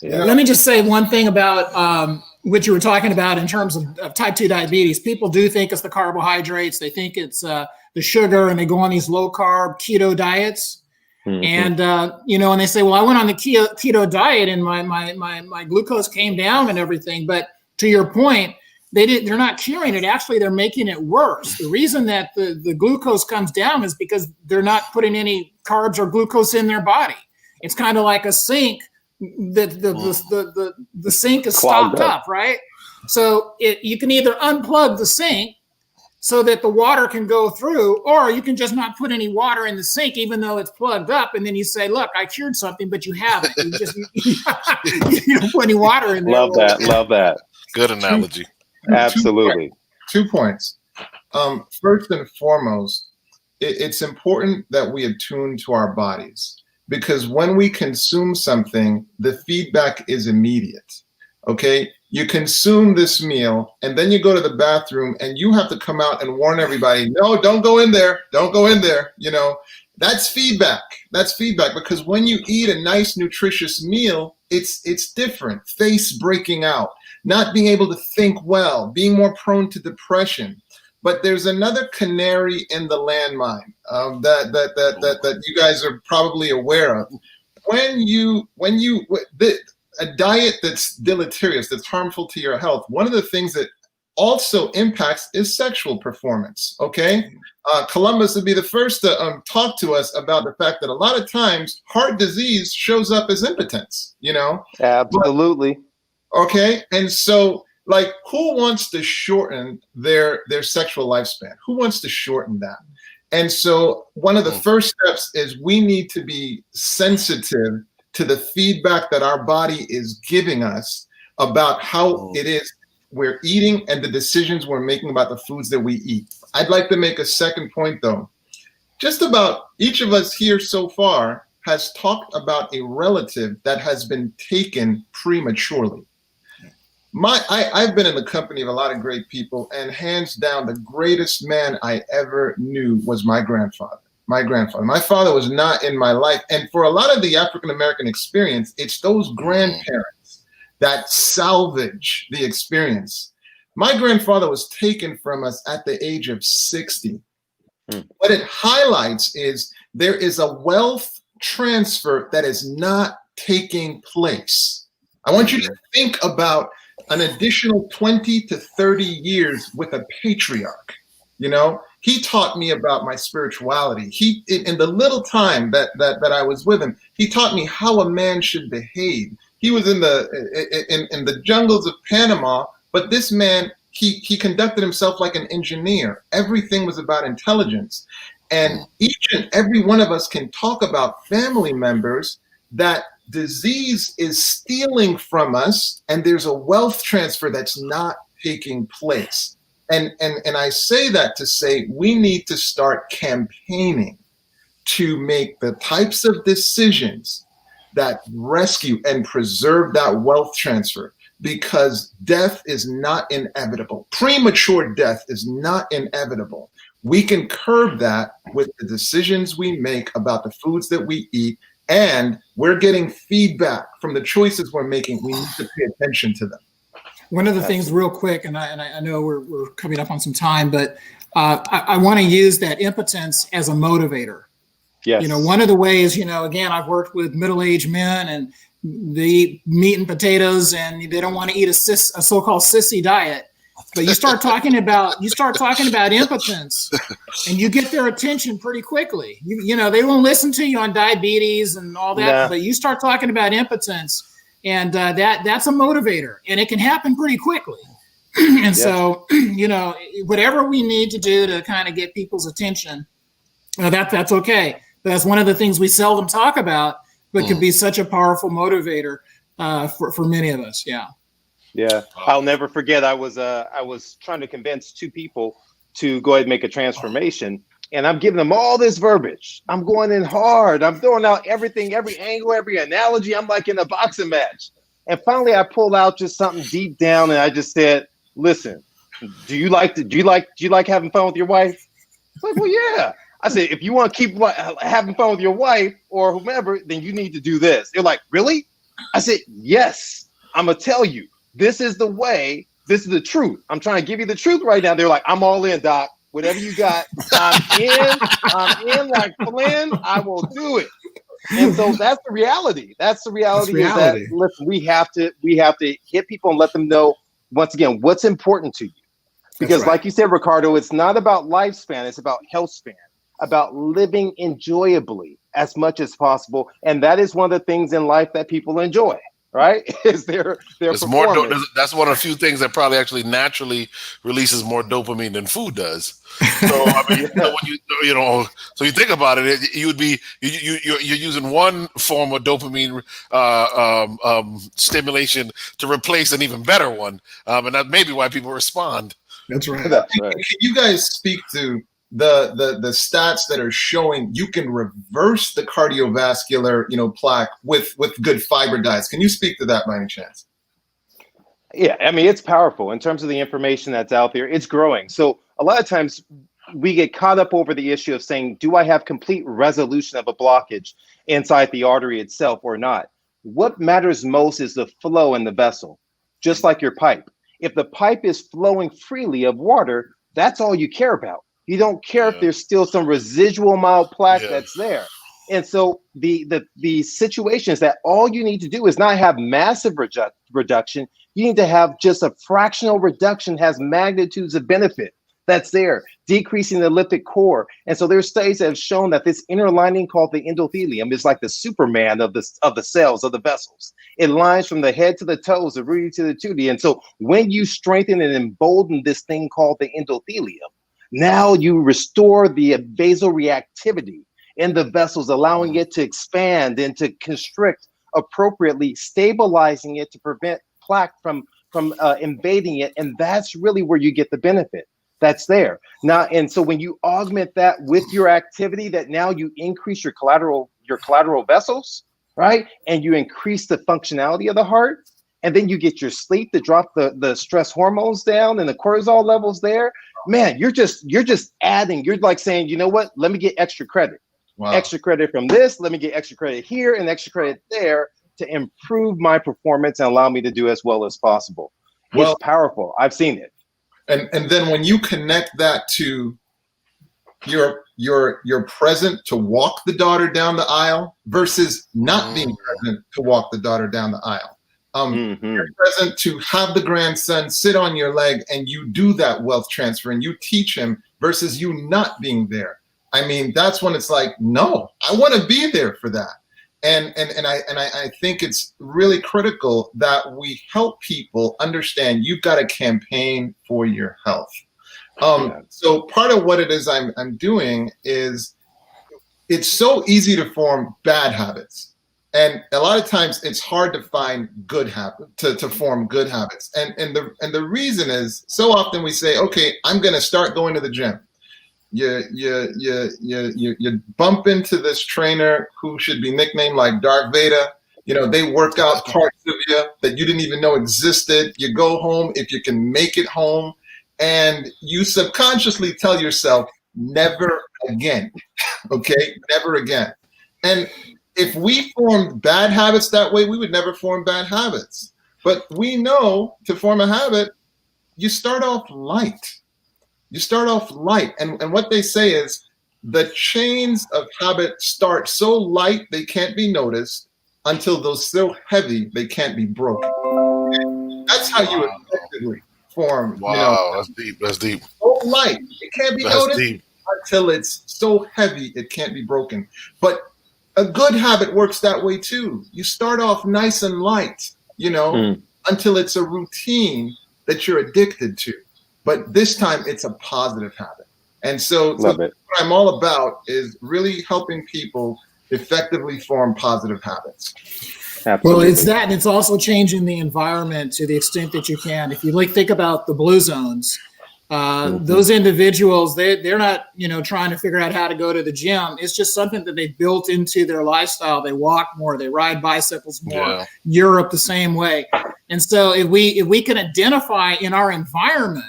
Yeah. Let me just say one thing about what you were talking about in terms of type 2 diabetes. People do think it's the carbohydrates. They think it's the sugar, and they go on these low carb keto diets. Mhm. And, and they say, well, I went on the keto diet and my glucose came down and everything. But to your point, they're not curing it. Actually, they're making it worse. The reason that the glucose comes down is because they're not putting any carbs or glucose in their body. It's kind of like a sink that the sink is stopped up, right? So you can either unplug the sink so that the water can go through, or you can just not put any water in the sink, even though it's plugged up. And then you say, look, I cured something, but you haven't. You just you don't put any water in there. Love that. Good analogy. Absolutely. 2 points. First and foremost, it's important that we attune to our bodies, because when we consume something, the feedback is immediate. Okay? You consume this meal, and then you go to the bathroom, and you have to come out and warn everybody, no, don't go in there. Don't go in there. That's feedback. That's feedback, because when you eat a nice, nutritious meal, it's different. Face breaking out, not being able to think well, being more prone to depression. But there's another canary in the landmine that you guys are probably aware of. A diet that's deleterious, that's harmful to your health, one of the things that also impacts is sexual performance. Okay, Columbus would be the first to talk to us about the fact that a lot of times heart disease shows up as impotence. Absolutely. Okay, and so, like, who wants to shorten their sexual lifespan? Who wants to shorten that? And so one of the first steps is we need to be sensitive to the feedback that our body is giving us about how it is we're eating and the decisions we're making about the foods that we eat. I'd like to make a second point, though. Just about each of us here so far has talked about a relative that has been taken prematurely. I've been in the company of a lot of great people, and hands down, the greatest man I ever knew was my grandfather. My father was not in my life. And for a lot of the African-American experience, it's those grandparents that salvage the experience. My grandfather was taken from us at the age of 60. What it highlights is there is a wealth transfer that is not taking place. I want you to think about an additional 20 to 30 years with a patriarch. He taught me about my spirituality. He, in the little time that I was with him, he taught me how a man should behave. He was in the jungles of Panama, but this man, he conducted himself like an engineer. Everything was about intelligence. And each and every one of us can talk about family members that disease is stealing from us, and there's a wealth transfer that's not taking place. And I say that to say we need to start campaigning to make the types of decisions that rescue and preserve that wealth transfer, because death is not inevitable. Premature death is not inevitable. We can curb that with the decisions we make about the foods that we eat, and we're getting feedback from the choices we're making. We need to pay attention to them. One of the things real quick, and I know we're coming up on some time, but I want to use that impotence as a motivator. Yes. You know, one of the ways, you know, again, I've worked with middle-aged men and they eat meat and potatoes and they don't want to eat a so-called sissy diet. But you start talking about impotence and you get their attention pretty quickly. You know, they won't listen to you on diabetes and all that, but you start talking about impotence and that's a motivator and it can happen pretty quickly. And so, you know, whatever we need to do to kind of get people's attention, that's okay. That's one of the things we seldom talk about, but could be such a powerful motivator for many of us. Yeah. Yeah. I'll never forget. I was trying to convince two people to go ahead and make a transformation. And I'm giving them all this verbiage. I'm going in hard. I'm throwing out everything, every angle, every analogy. I'm like in a boxing match. And finally I pulled out just something deep down and I just said, listen, do you like having fun with your wife? It's like, well, yeah. I said, if you want to keep having fun with your wife or whomever, then you need to do this. They're like, really? I said, yes, I'm going to tell you. This is the way. This is the truth. I'm trying to give you the truth right now. They're like, I'm all in, Doc. Whatever you got, I'm in like Flynn. I will do it. And so that's the reality. That's the reality. Is that, listen, we have to hit people and let them know, once again, what's important to you. Because like you said, Ricardo, it's not about lifespan. It's about health span. About living enjoyably as much as possible. And that is one of the things in life that people enjoy, right? Is their performance. That's one of the few things that probably actually naturally releases more dopamine than food does. So I mean, so you think about it, you're using one form of dopamine stimulation to replace an even better one, and that may be why people respond. That's right. Can you guys speak to the stats that are showing you can reverse the cardiovascular plaque with good fiber diets? Can you speak to that by any chance? Yeah, I mean, it's powerful in terms of the information that's out there. It's growing. So a lot of times we get caught up over the issue of saying, do I have complete resolution of a blockage inside the artery itself or not? What matters most is the flow in the vessel, just like your pipe. If the pipe is flowing freely of water, that's all you care about. You don't care if there's still some residual mild plaque that's there. And so the situation is that all you need to do is not have massive reduction. You need to have just a fractional reduction, has magnitudes of benefit that's there, decreasing the lipid core. And so there's studies that have shown that this inner lining called the endothelium is like the Superman of the cells, of the vessels. It lines from the head to the toes, the rooty to the tootie. And so when you strengthen and embolden this thing called the endothelium, now you restore the vasoreactivity in the vessels, allowing it to expand and to constrict appropriately, stabilizing it to prevent plaque from invading it. And that's really where you get the benefit that's there. Now, and so when you augment that with your activity, that now you increase your collateral vessels, right? And you increase the functionality of the heart. And then you get your sleep to drop the stress hormones down and the cortisol levels there. Man, you're just adding. You're like saying, you know what? Let me get extra credit. Wow. Extra credit from this. Let me get extra credit here and extra credit there to improve my performance and allow me to do as well as possible. Well, it's powerful. I've seen it. And then when you connect that to you're present to walk the daughter down the aisle versus not being present to walk the daughter down the aisle. You're present to have the grandson sit on your leg and you do that wealth transfer and you teach him versus you not being there. I mean, that's when it's like, no, I want to be there for that. And I think it's really critical that we help people understand you've got to campaign for your health. So part of what it is I'm doing is it's so easy to form bad habits. And a lot of times it's hard to find good habits, to form good habits. And the reason is so often we say, okay, I'm going to start going to the gym. You bump into this trainer who should be nicknamed like Darth Vader. They work out parts of you that you didn't even know existed. You go home if you can make it home, and you subconsciously tell yourself, never again. Okay, never again. And if we formed bad habits that way, we would never form bad habits. But we know to form a habit, you start off light. You start off light. And what they say is the chains of habit start so light they can't be noticed until they're so heavy they can't be broken. That's how you effectively form. Wow, that's deep. That's deep. So light, it can't be noticed until it's so heavy it can't be broken. But a good habit works that way too. You start off nice and light, until it's a routine that you're addicted to. But this time it's a positive habit. And so what I'm all about is really helping people effectively form positive habits. Absolutely. Well, it's that, and it's also changing the environment to the extent that you can. If you think about the blue zones, those individuals, they're not, trying to figure out how to go to the gym. It's just something that they built into their lifestyle. They walk more, they ride bicycles more. Yeah. Europe the same way. And so if we can identify in our environment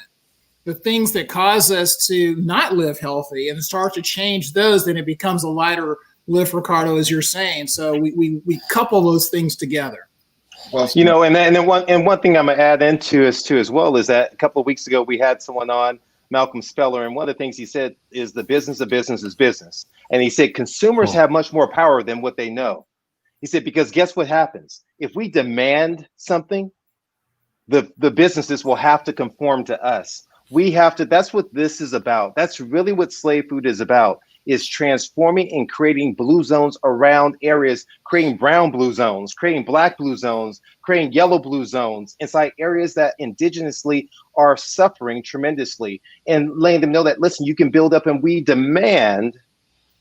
the things that cause us to not live healthy and start to change those, then it becomes a lighter lift, Ricardo, as you're saying. So we couple those things together. Well, and one thing I'm gonna add into as well is that a couple of weeks ago we had someone on, Malcolm Speller, and one of the things he said is the business of business is business. And he said consumers have much more power than what they know. He said, because guess what happens? If we demand something, the businesses will have to conform to us. We have to, that's what this is about. That's really what slave food is about, is transforming and creating blue zones around areas, creating brown blue zones, creating black blue zones, creating yellow blue zones inside areas that indigenously are suffering tremendously, and letting them know that, listen, you can build up, and we demand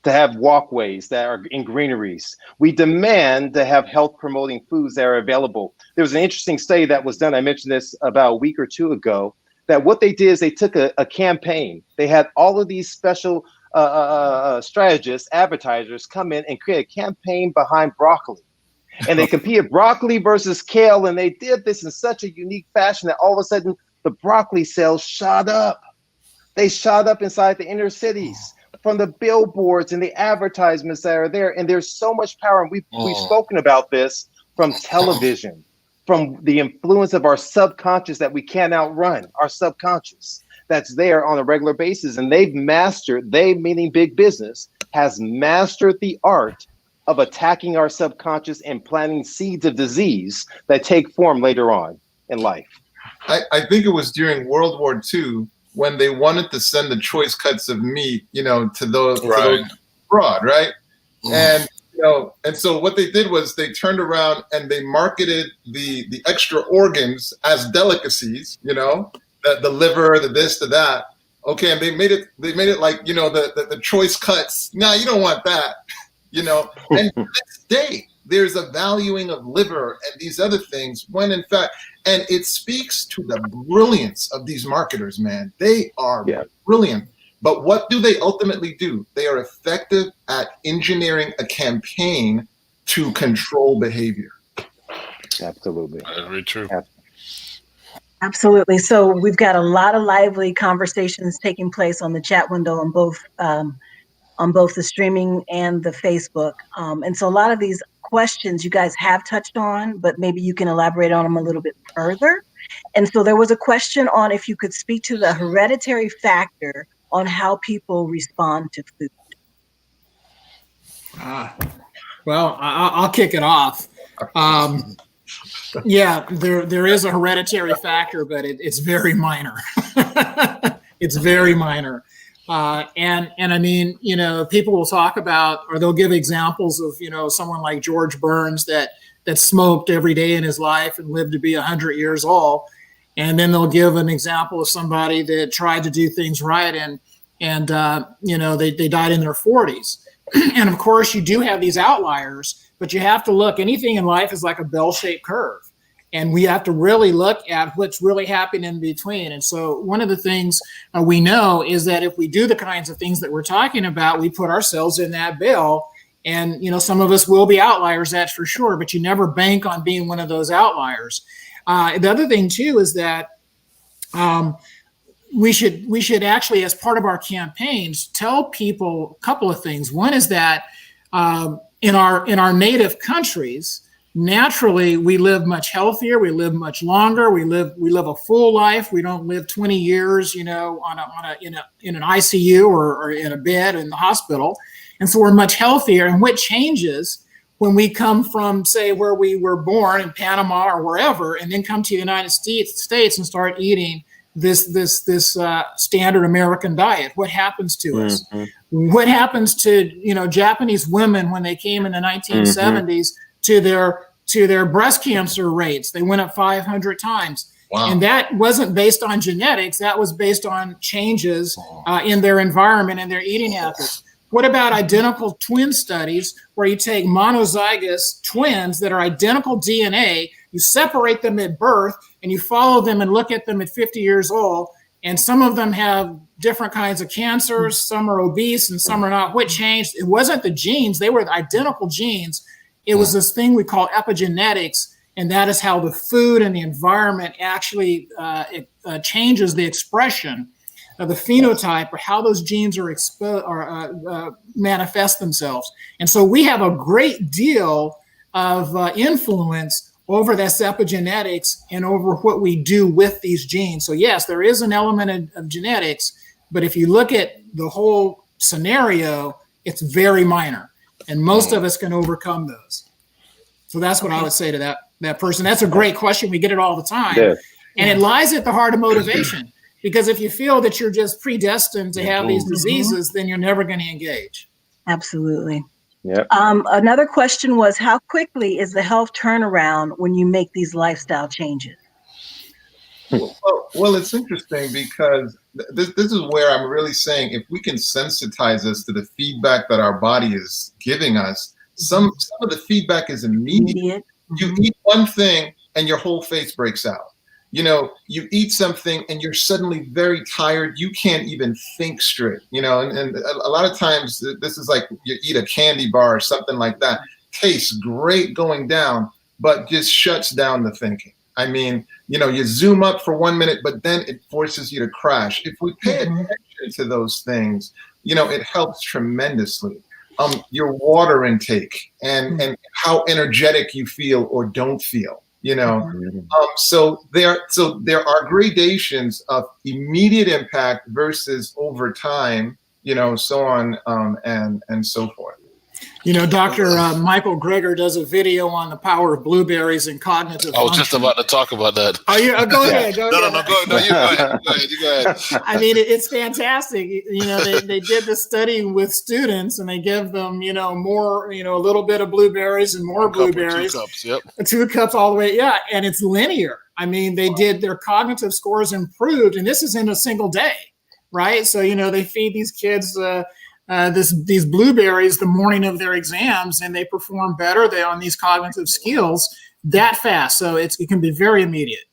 to have walkways that are in greeneries. We demand to have health promoting foods that are available. There was an interesting study that was done, I mentioned this about a week or two ago, that what they did is they took a campaign. They had all of these special strategists, advertisers come in and create a campaign behind broccoli. And they competed broccoli versus kale. And they did this in such a unique fashion that all of a sudden the broccoli sales shot up. They shot up inside the inner cities from the billboards and the advertisements that are there. And there's so much power. And we've spoken about this from television, from the influence of our subconscious that we can't outrun, our subconscious that's there on a regular basis. And they've mastered, they meaning big business, has mastered the art of attacking our subconscious and planting seeds of disease that take form later on in life. I think it was during World War II when they wanted to send the choice cuts of meat, to those abroad, right? And and so what they did was they turned around and they marketed the extra organs as delicacies, the liver, the this, the that. Okay, and they made it like, the choice cuts. No, you don't want that, And to this day, there's a valuing of liver and these other things when in fact, and it speaks to the brilliance of these marketers, man. They are brilliant. But what do they ultimately do? They are effective at engineering a campaign to control behavior. Absolutely. Very true. Absolutely. So we've got a lot of lively conversations taking place on the chat window on both the streaming and the Facebook. And so a lot of these questions you guys have touched on, but maybe you can elaborate on them a little bit further. And so there was a question on if you could speak to the hereditary factor on how people respond to food. Well, I'll kick it off. Yeah, there is a hereditary factor, but it's very minor. It's very minor. And I mean, people will talk about, or they'll give examples of, someone like George Burns that smoked every day in his life and lived to be 100 years old. And then they'll give an example of somebody that tried to do things right and they died in their 40s. And of course, you do have these outliers, but you have to look. Anything in life is like a bell-shaped curve. And we have to really look at what's really happening in between. And so one of the things we know is that if we do the kinds of things that we're talking about, we put ourselves in that bell. And, some of us will be outliers, that's for sure, but you never bank on being one of those outliers. The other thing, too, is that we should actually, as part of our campaigns, tell people a couple of things. One is that in our native countries, naturally we live much healthier, we live much longer, we live a full life. We don't live 20 years, in an ICU or in a bed in the hospital. And so we're much healthier. And what changes when we come from, say, where we were born in Panama or wherever, and then come to the United States and start eating this standard American diet? What happens to us? What happens to Japanese women when they came in the 1970s to their breast cancer rates? They went up 500 times. Wow. And that wasn't based on genetics. That was based on changes in their environment and their eating habits. What about identical twin studies where you take monozygous twins that are identical DNA, you separate them at birth, and you follow them and look at them at 50 years old, and some of them have different kinds of cancers, some are obese and some are not. What changed? It wasn't the genes. They were the identical genes. It was this thing we call epigenetics, and that is how the food and the environment actually changes the expression of the phenotype, or how those genes are manifest themselves. And so we have a great deal of influence over this epigenetics and over what we do with these genes. So yes, there is an element of genetics, but if you look at the whole scenario, it's very minor, and most of us can overcome those. So that's what I would say to that person. That's a great question. We get it all the time. Yeah. And it lies at the heart of motivation. Because if you feel that you're just predestined to have these diseases, then you're never going to engage. Absolutely. Yeah. Another question was, how quickly is the health turnaround when you make these lifestyle changes? Well, it's interesting because this is where I'm really saying, if we can sensitize us to the feedback that our body is giving us, some of the feedback is immediate. You eat one thing and your whole face breaks out. You eat something and you're suddenly very tired. You can't even think straight, and a lot of times this is like you eat a candy bar or something like that. Tastes great going down, but just shuts down the thinking. I mean, you zoom up for 1 minute, but then it forces you to crash. If we pay attention to those things, it helps tremendously. Your water intake and how energetic you feel or don't feel. So there are gradations of immediate impact versus over time, so on and so forth. Dr. Michael Greger does a video on the power of blueberries and cognitive function. I was just about to talk about that. Oh, you go ahead. Go ahead. You go ahead. I mean, it's fantastic. They did the study with students, and they give them, more, a little bit of blueberries and more blueberries. 2 cups, yep. 2 cups all the way, yeah. And it's linear. I mean, they did, their cognitive scores improved, and this is in a single day, right? So, they feed these kids these blueberries the morning of their exams, and they perform better on these cognitive skills that fast. So it can be very immediate.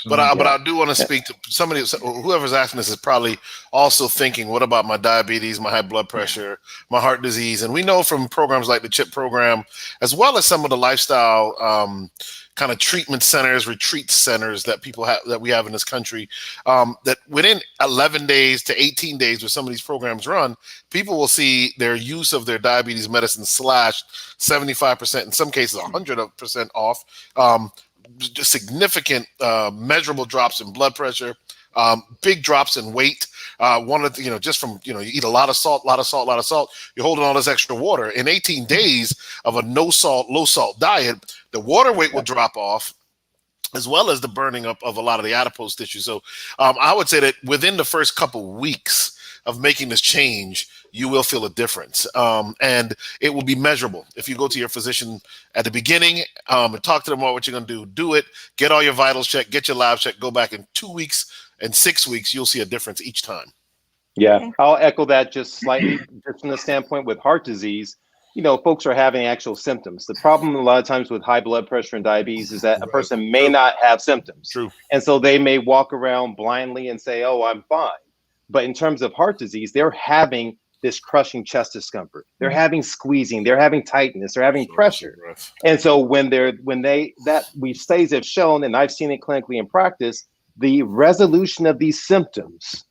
But I do want to speak to somebody. Whoever's asking this is probably also thinking, what about my diabetes, my high blood pressure, my heart disease? And we know from programs like the CHIP program, as well as some of the lifestyle kind of treatment centers, retreat centers that we have in this country, that within 11 days to 18 days where some of these programs run, people will see their use of their diabetes medicine slashed 75%, in some cases 100% off. Just significant measurable drops in blood pressure, big drops in weight. One of the, just from, you eat a lot of salt, you're holding all this extra water. In 18 days of a no salt, low salt diet, the water weight will drop off, as well as the burning up of a lot of the adipose tissue. So I would say that within the first couple weeks of making this change, you will feel a difference. And it will be measurable. If you go to your physician at the beginning and talk to them about what you're going to do it, get all your vitals checked, get your labs checked, go back in 2 weeks and 6 weeks, you'll see a difference each time. Yeah, I'll echo that just slightly, just from the standpoint with heart disease. Folks are having actual symptoms. The problem a lot of times with high blood pressure and diabetes is that a person may not have symptoms. True. And so they may walk around blindly and say, oh, I'm fine. But in terms of heart disease, they're having this crushing chest discomfort. They're having squeezing, they're having tightness, they're having pressure. And so we've studies have shown, and I've seen it clinically in practice, the resolution of these symptoms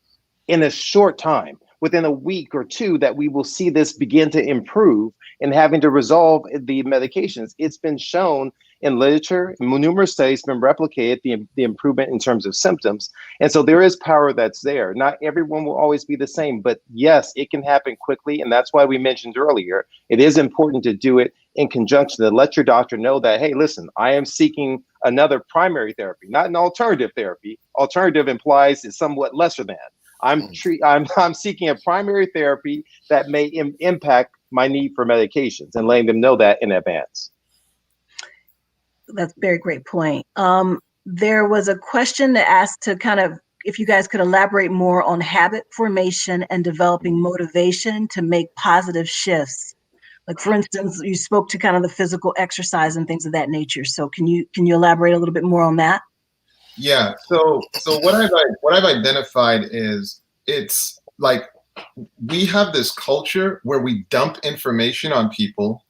in a short time, within a week or two, that we will see this begin to improve. and having to resolve the medications. It's been shown in literature, numerous studies been replicated, the improvement in terms of symptoms. And so there is power that's there. Not everyone will always be the same, but yes, it can happen quickly. And that's why we mentioned earlier, it is important to do it in conjunction, to let your doctor know that, hey, listen, I am seeking another primary therapy, not an alternative therapy. Alternative implies it's somewhat lesser than. I'm seeking a primary therapy that may impact my need for medications, and letting them know that in advance. That's a very great point. There was a question that asked to kind of, if you guys could elaborate more on habit formation and developing motivation to make positive shifts. Like, for instance, you spoke to kind of the physical exercise and things of that nature. So can you elaborate a little bit more on that? Yeah. So what I've identified is, it's like we have this culture where we dump information on people,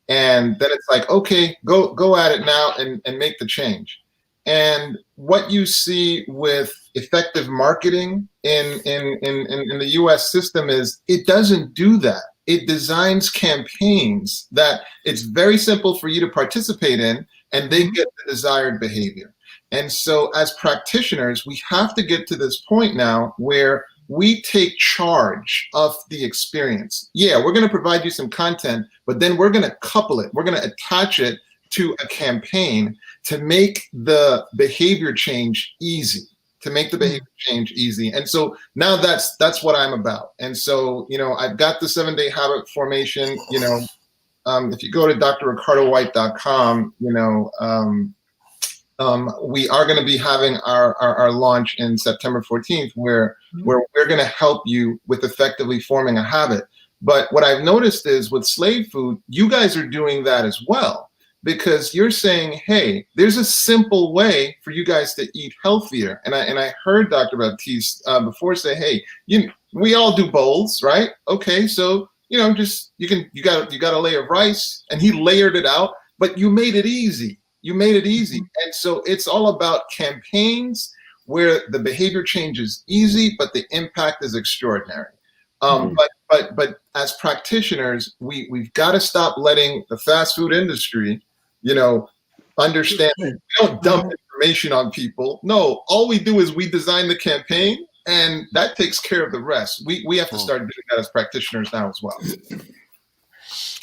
and then it's like, okay, go at it now and make the change. And what you see with effective marketing in the US system is it doesn't do that. It designs campaigns that it's very simple for you to participate in, and they get the desired behavior. And so as practitioners, we have to get to this point now where we take charge of the experience. Yeah, we're going to provide you some content, but then we're going to couple it. We're going to attach it to a campaign to make the behavior change easy. And so now that's what I'm about. And so, I've got the 7-day habit formation. If you go to drricardowhyte.com, we are going to be having our launch in September 14th, where we're going to help you with effectively forming a habit. But what I've noticed is with slave food, you guys are doing that as well, because you're saying, hey, there's a simple way for you guys to eat healthier. And I heard Dr. Baptiste before say, hey, we all do bowls, right? Okay, so just you got a layer of rice, and he layered it out, but you made it easy. And so it's all about campaigns where the behavior change is easy, but the impact is extraordinary. But as practitioners, we've got to stop letting the fast food industry, understand. We don't dump information on people. No, all we do is we design the campaign, and that takes care of the rest. We have to start doing that as practitioners now as well.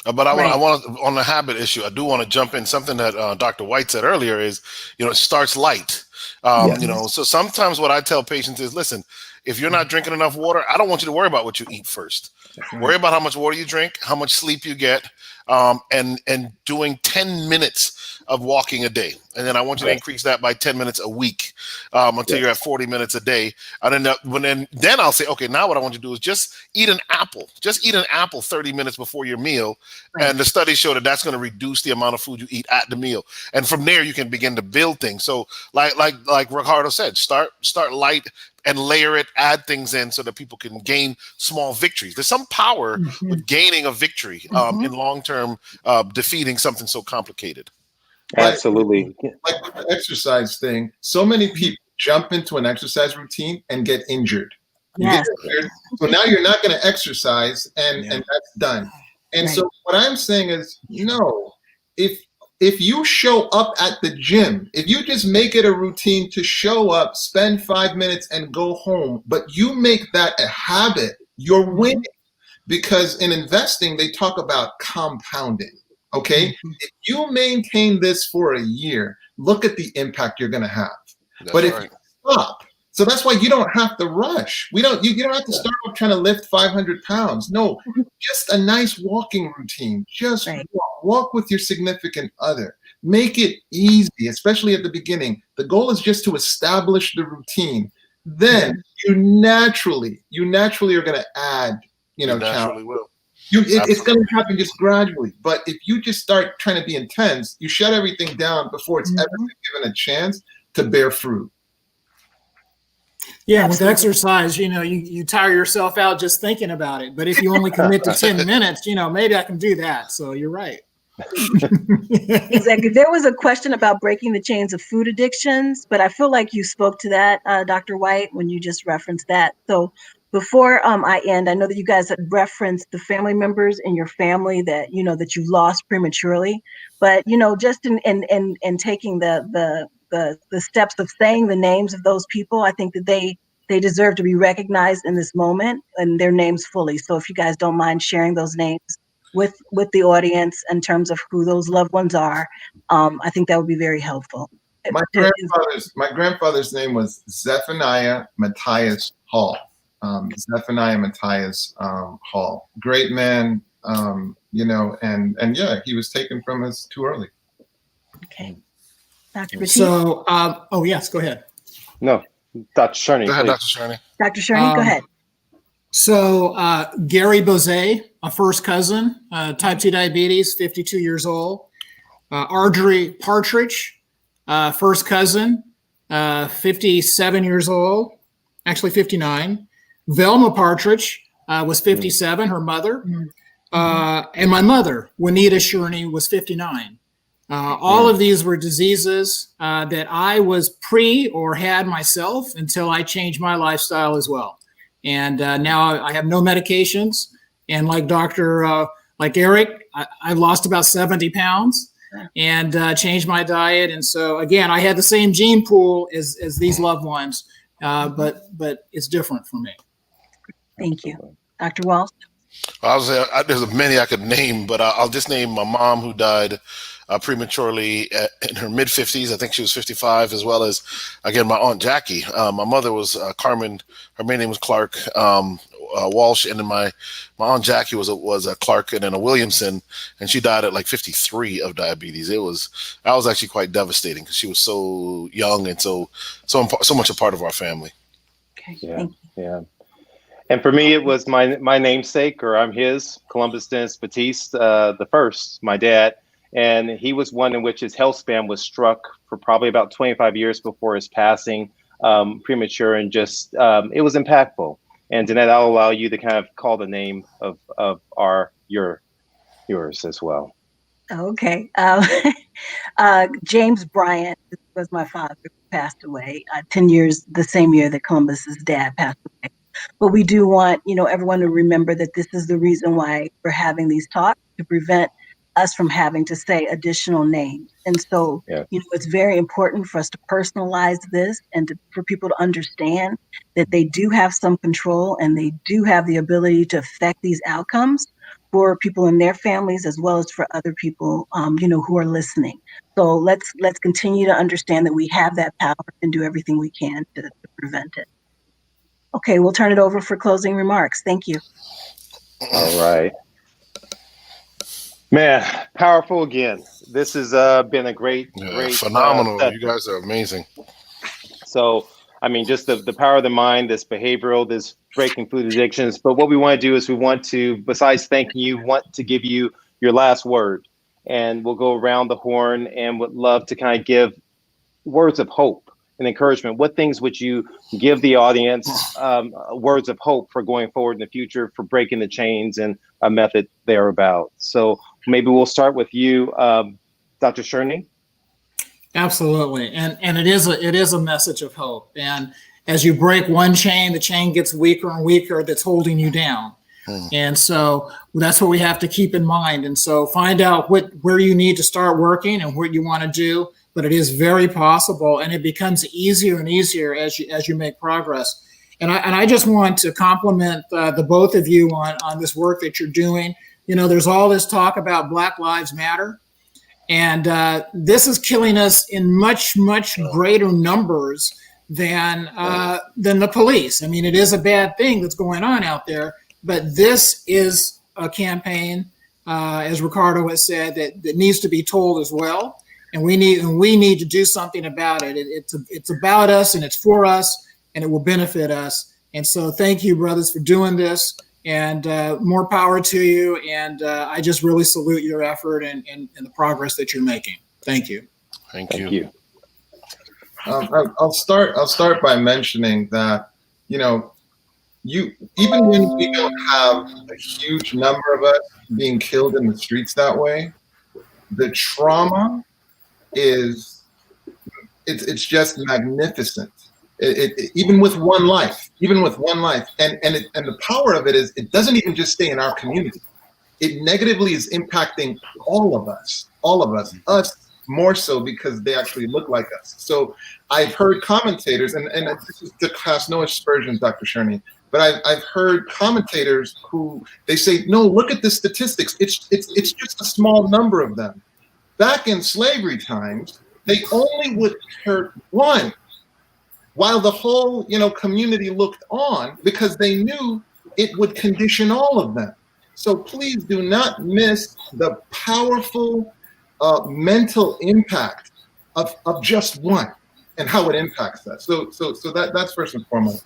But I want on the habit issue, I do want to jump in. Something that Dr. Whyte said earlier is, it starts light. So sometimes what I tell patients is, listen, if you're not drinking enough water, I don't want you to worry about what you eat first. Worry about how much water you drink, how much sleep you get, and doing 10 minutes of walking a day. And then I want you to increase that by 10 minutes a week until you're at 40 minutes a day. And then I'll say, okay, now what I want you to do is just eat an apple. Just eat an apple 30 minutes before your meal. Right. And the studies show that that's going to reduce the amount of food you eat at the meal. And from there, you can begin to build things. So like Ricardo said, start light and layer it, add things in so that people can gain small victories. There's some power with gaining a victory in long-term defeating something so complicated. Absolutely. Like with the exercise thing, so many people jump into an exercise routine and get injured. Yes. So now you're not going to exercise, and that's done. And so what I'm saying is, no, if you show up at the gym, if you just make it a routine to show up, spend 5 minutes and go home, but you make that a habit, you're winning. Because in investing, they talk about compounding. Okay, if you maintain this for a year, look at the impact you're going to have. But if you stop, so that's why you don't have to rush. You don't have to start off trying to lift 500 pounds. No, just a nice walking routine. Just walk with your significant other. Make it easy, especially at the beginning. The goal is just to establish the routine. Then you naturally are going to add, challenge. Will. It's going to happen just gradually. But if you just start trying to be intense, you shut everything down before it's ever been given a chance to bear fruit. Yeah, with exercise, you tire yourself out just thinking about it. But if you only commit to 10 minutes, maybe I can do that. So you're right. Exactly. There was a question about breaking the chains of food addictions, but I feel like you spoke to that, Dr. Whyte, when you just referenced that. So Before I end, I know that you guys had referenced the family members in your family that that you lost prematurely, but just in taking the steps of saying the names of those people, I think that they deserve to be recognized in this moment and their names fully. So if you guys don't mind sharing those names with the audience in terms of who those loved ones are, I think that would be very helpful. My grandfather's name was Zephaniah Matthias Hall. Zephaniah Matthias Hall. Great man, and yeah, he was taken from us too early. Okay. Dr. Batiste? So, oh yes, go ahead. No, Dr. Shurney. Go ahead, please. Dr. Shurney. Dr. Shurney, go ahead. So Gary Bozay, a first cousin, type 2 diabetes, 52 years old. Ardrey Partridge, first cousin, 57 years old, actually 59. Velma Partridge was 57, her mother. And my mother, Juanita Shurney, was 59. All of these were diseases that I was pre or had myself until I changed my lifestyle as well. And now I have no medications. And like like Eric, I lost about 70 pounds and changed my diet. And so again, I had the same gene pool as these loved ones, but it's different for me. Thank you. Dr. Walsh? There's many I could name, but I'll just name my mom, who died prematurely in her mid-50s. I think she was 55, as well as, again, my Aunt Jackie. My mother was Carmen. Her main name was Clark Walsh, and then my Aunt Jackie was a Clark and then a Williamson, and she died at like 53 of diabetes. That was actually quite devastating because she was so young and so much a part of our family. Okay. Yeah. Yeah. And for me, it was my namesake, or I'm his, Columbus Dennis Batiste, the first, my dad. And he was one in which his health span was struck for probably about 25 years before his passing, premature, and just, it was impactful. And Danette, I'll allow you to kind of call the name of yours as well. Okay. James Bryant was my father, who passed away 10 years, the same year that Columbus's dad passed away. But we do want, everyone to remember that this is the reason why we're having these talks, to prevent us from having to say additional names. And so, it's very important for us to personalize this and for people to understand that they do have some control and they do have the ability to affect these outcomes for people in their families, as well as for other people, who are listening. So let's continue to understand that we have that power and do everything we can to prevent it. Okay, we'll turn it over for closing remarks. Thank you. All right. Man, powerful again. This has been a great, phenomenal. You guys are amazing. So, I mean, just the power of the mind, this behavioral, this breaking food addictions. But what we want to do is we want to, besides thanking you, want to give you your last word. And we'll go around the horn and would love to kind of give words of hope and encouragement. What things would you give the audience words of hope for going forward in the future, for breaking the chains and a method they're about? So maybe we'll start with you, Dr. Shurney. Absolutely. And it is a message of hope. And as you break one chain, the chain gets weaker and weaker that's holding you down. And so that's what we have to keep in mind. And so find out where you need to start working and what you want to do. But it is very possible, and it becomes easier and easier as you make progress. And I just want to compliment the both of you on this work that you're doing. There's all this talk about Black Lives Matter, and this is killing us in much, much greater numbers than the police. I mean, it is a bad thing that's going on out there, but this is a campaign, as Ricardo has said, that needs to be told as well. And we need to do something about it. It's about us, and it's for us, and it will benefit us. And so thank you, brothers, for doing this, and more power to you. And I just really salute your effort and the progress that you're making. Thank you. Thank you. I'll start by mentioning that, even when we don't have a huge number of us being killed in the streets that way, the trauma it's just magnificent. Even with one life, and the power of it is it doesn't even just stay in our community. It negatively is impacting all of us, us more so because they actually look like us. So I've heard commentators, and this is to cast no aspersions, Dr. Shurney, but I've heard commentators who they say, no, look at the statistics. It's just a small number of them. Back in slavery times, they only would hurt one, while the whole community looked on because they knew it would condition all of them. So please do not miss the powerful mental impact of just one and how it impacts us. So that's first and foremost.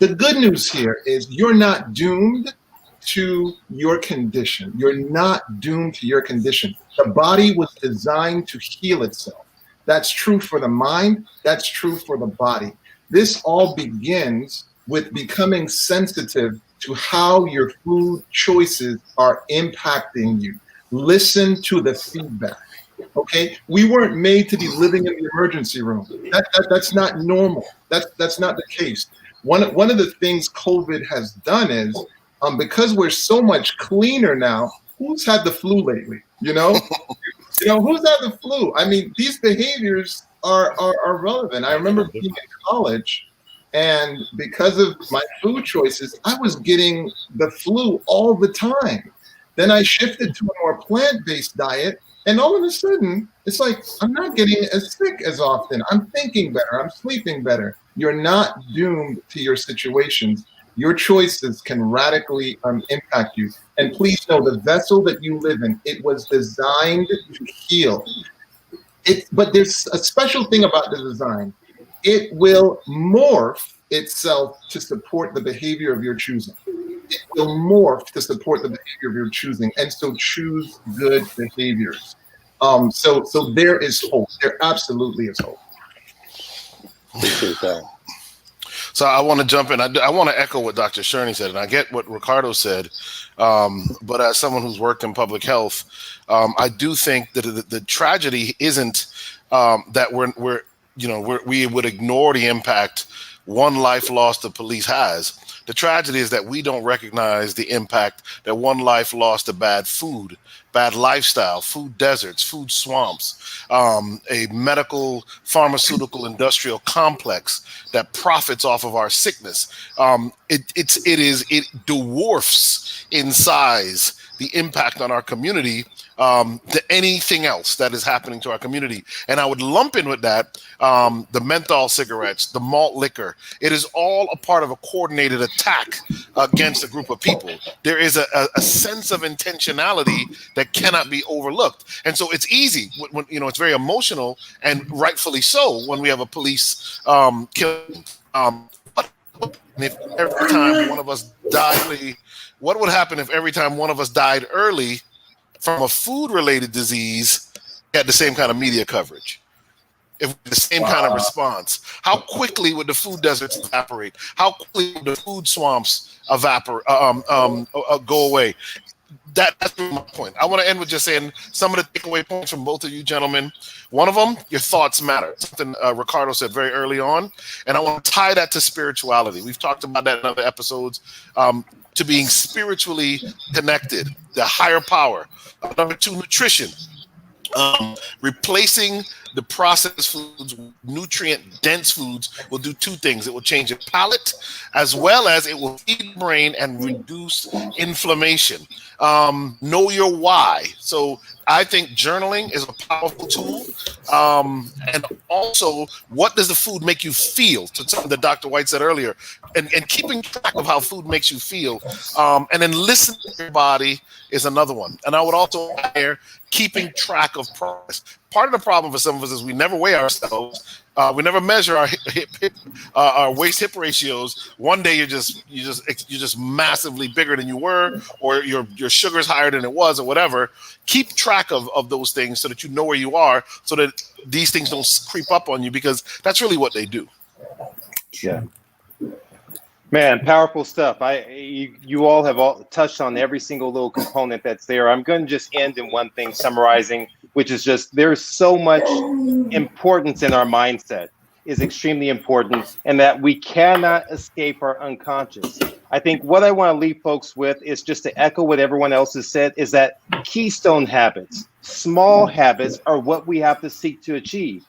The good news here is you're not doomed to your condition. You're not doomed to your condition. The body was designed to heal itself. That's true for the mind. That's true for the body. This all begins with becoming sensitive to how your food choices are impacting you. Listen to the feedback. Okay, we weren't made to be living in the emergency room. That's not normal. That's not the case. One of the things COVID has done is because we're so much cleaner now. Who's had the flu lately? Who's had the flu? I mean, these behaviors are relevant. I remember being in college, and because of my food choices, I was getting the flu all the time. Then I shifted to a more plant-based diet, and all of a sudden, it's like I'm not getting as sick as often. I'm thinking better. I'm sleeping better. You're not doomed to your situations. Your choices can radically impact you. And please know the vessel that you live in, it was designed to heal. But there's a special thing about the design. It will morph itself to support the behavior of your choosing. It will morph to support the behavior of your choosing. And so choose good behaviors. So there is hope. There absolutely is hope. Appreciate that. So I want to jump in. I want to echo what Dr. Shurney said, and I get what Ricardo said. But as someone who's worked in public health, I do think that the tragedy isn't that we would ignore the impact one life lost the police has. The tragedy is that we don't recognize the impact that one life lost to bad food, bad lifestyle, food deserts, food swamps, a medical, pharmaceutical, industrial complex that profits off of our sickness. It dwarfs in size the impact on our community to anything else that is happening to our community. And I would lump in with that the menthol cigarettes, the malt liquor. It is all a part of a coordinated attack against a group of people. There is a sense of intentionality that cannot be overlooked. And so it's easy when it's very emotional, and rightfully so, when we have a police killing. And if every time one of us died, what would happen if every time one of us died early from a food-related disease, we had the same kind of media coverage? If the same kind of response, how quickly would the food deserts evaporate? How quickly would the food swamps go away? That's my point. I want to end with just saying some of the takeaway points from both of you gentlemen. One of them, your thoughts matter. Something Ricardo said very early on, and I want to tie that to spirituality. We've talked about that in other episodes. To being spiritually connected, the higher power. Number two, nutrition. Replacing the processed foods, nutrient-dense foods, will do two things. It will change your palate, as well as it will feed the brain and reduce inflammation. Know your why. So I think journaling is a powerful tool. And also, what does the food make you feel? To something that Dr. Whyte said earlier. And keeping track of how food makes you feel. And then listening to your body is another one. And I would also add keeping track of progress. Part of the problem for some of us is we never weigh ourselves. We never measure our waist-hip ratios. One day you're just massively bigger than you were, or your sugar's higher than it was, or whatever. Keep track of those things so that you know where you are, so that these things don't creep up on you, because that's really what they do. Yeah. Man, powerful stuff. You all have touched on every single little component that's there. I'm going to just end in one thing, summarizing, which is just there's so much importance in our mindset. is extremely important, and that we cannot escape our unconscious. I think what I want to leave folks with is just to echo what everyone else has said, is that keystone habits, small habits, are what we have to seek to achieve.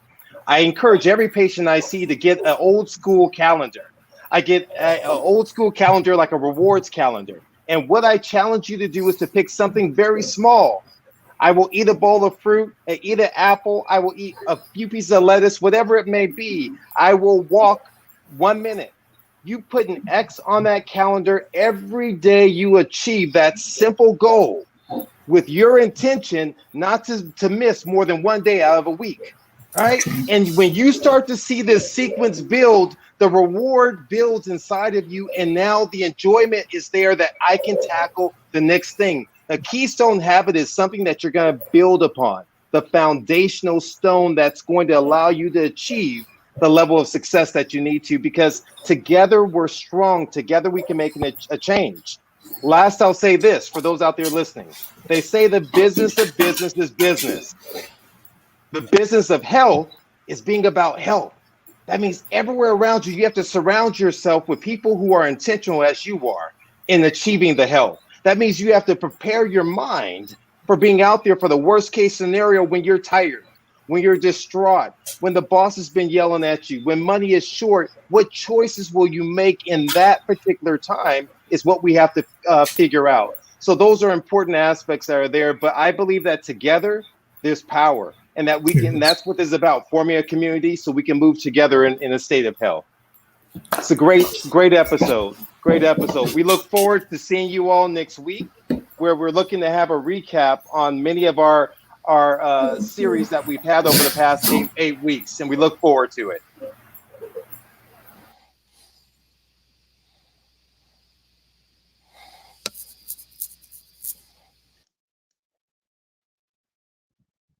I encourage every patient I see to get an old school calendar. I get an old school calendar, like a rewards calendar. And what I challenge you to do is to pick something very small. I will eat a bowl of fruit, I eat an apple, I will eat a few pieces of lettuce, whatever it may be. I will walk 1 minute. You put an X on that calendar every day you achieve that simple goal with your intention not to miss more than 1 day out of a week, right? And when you start to see this sequence build, the reward builds inside of you, and now the enjoyment is there that I can tackle the next thing. A keystone habit is something that you're going to build upon, the foundational stone that's going to allow you to achieve the level of success that you need to, because together we're strong. Together we can make a change. Last, I'll say this for those out there listening. They say the business of business is business. The business of health is being about health. That means everywhere around you, you have to surround yourself with people who are intentional as you are in achieving the health. That means you have to prepare your mind for being out there for the worst case scenario when you're tired, when you're distraught, when the boss has been yelling at you, when money is short. What choices will you make in that particular time is what we have to figure out. So those are important aspects that are there. But I believe that together there's power, and that we can, that's what this is about, forming a community so we can move together in a state of health. It's a great episode. Great episode. We look forward to seeing you all next week, where we're looking to have a recap on many of our series that we've had over the past eight weeks, and we look forward to it.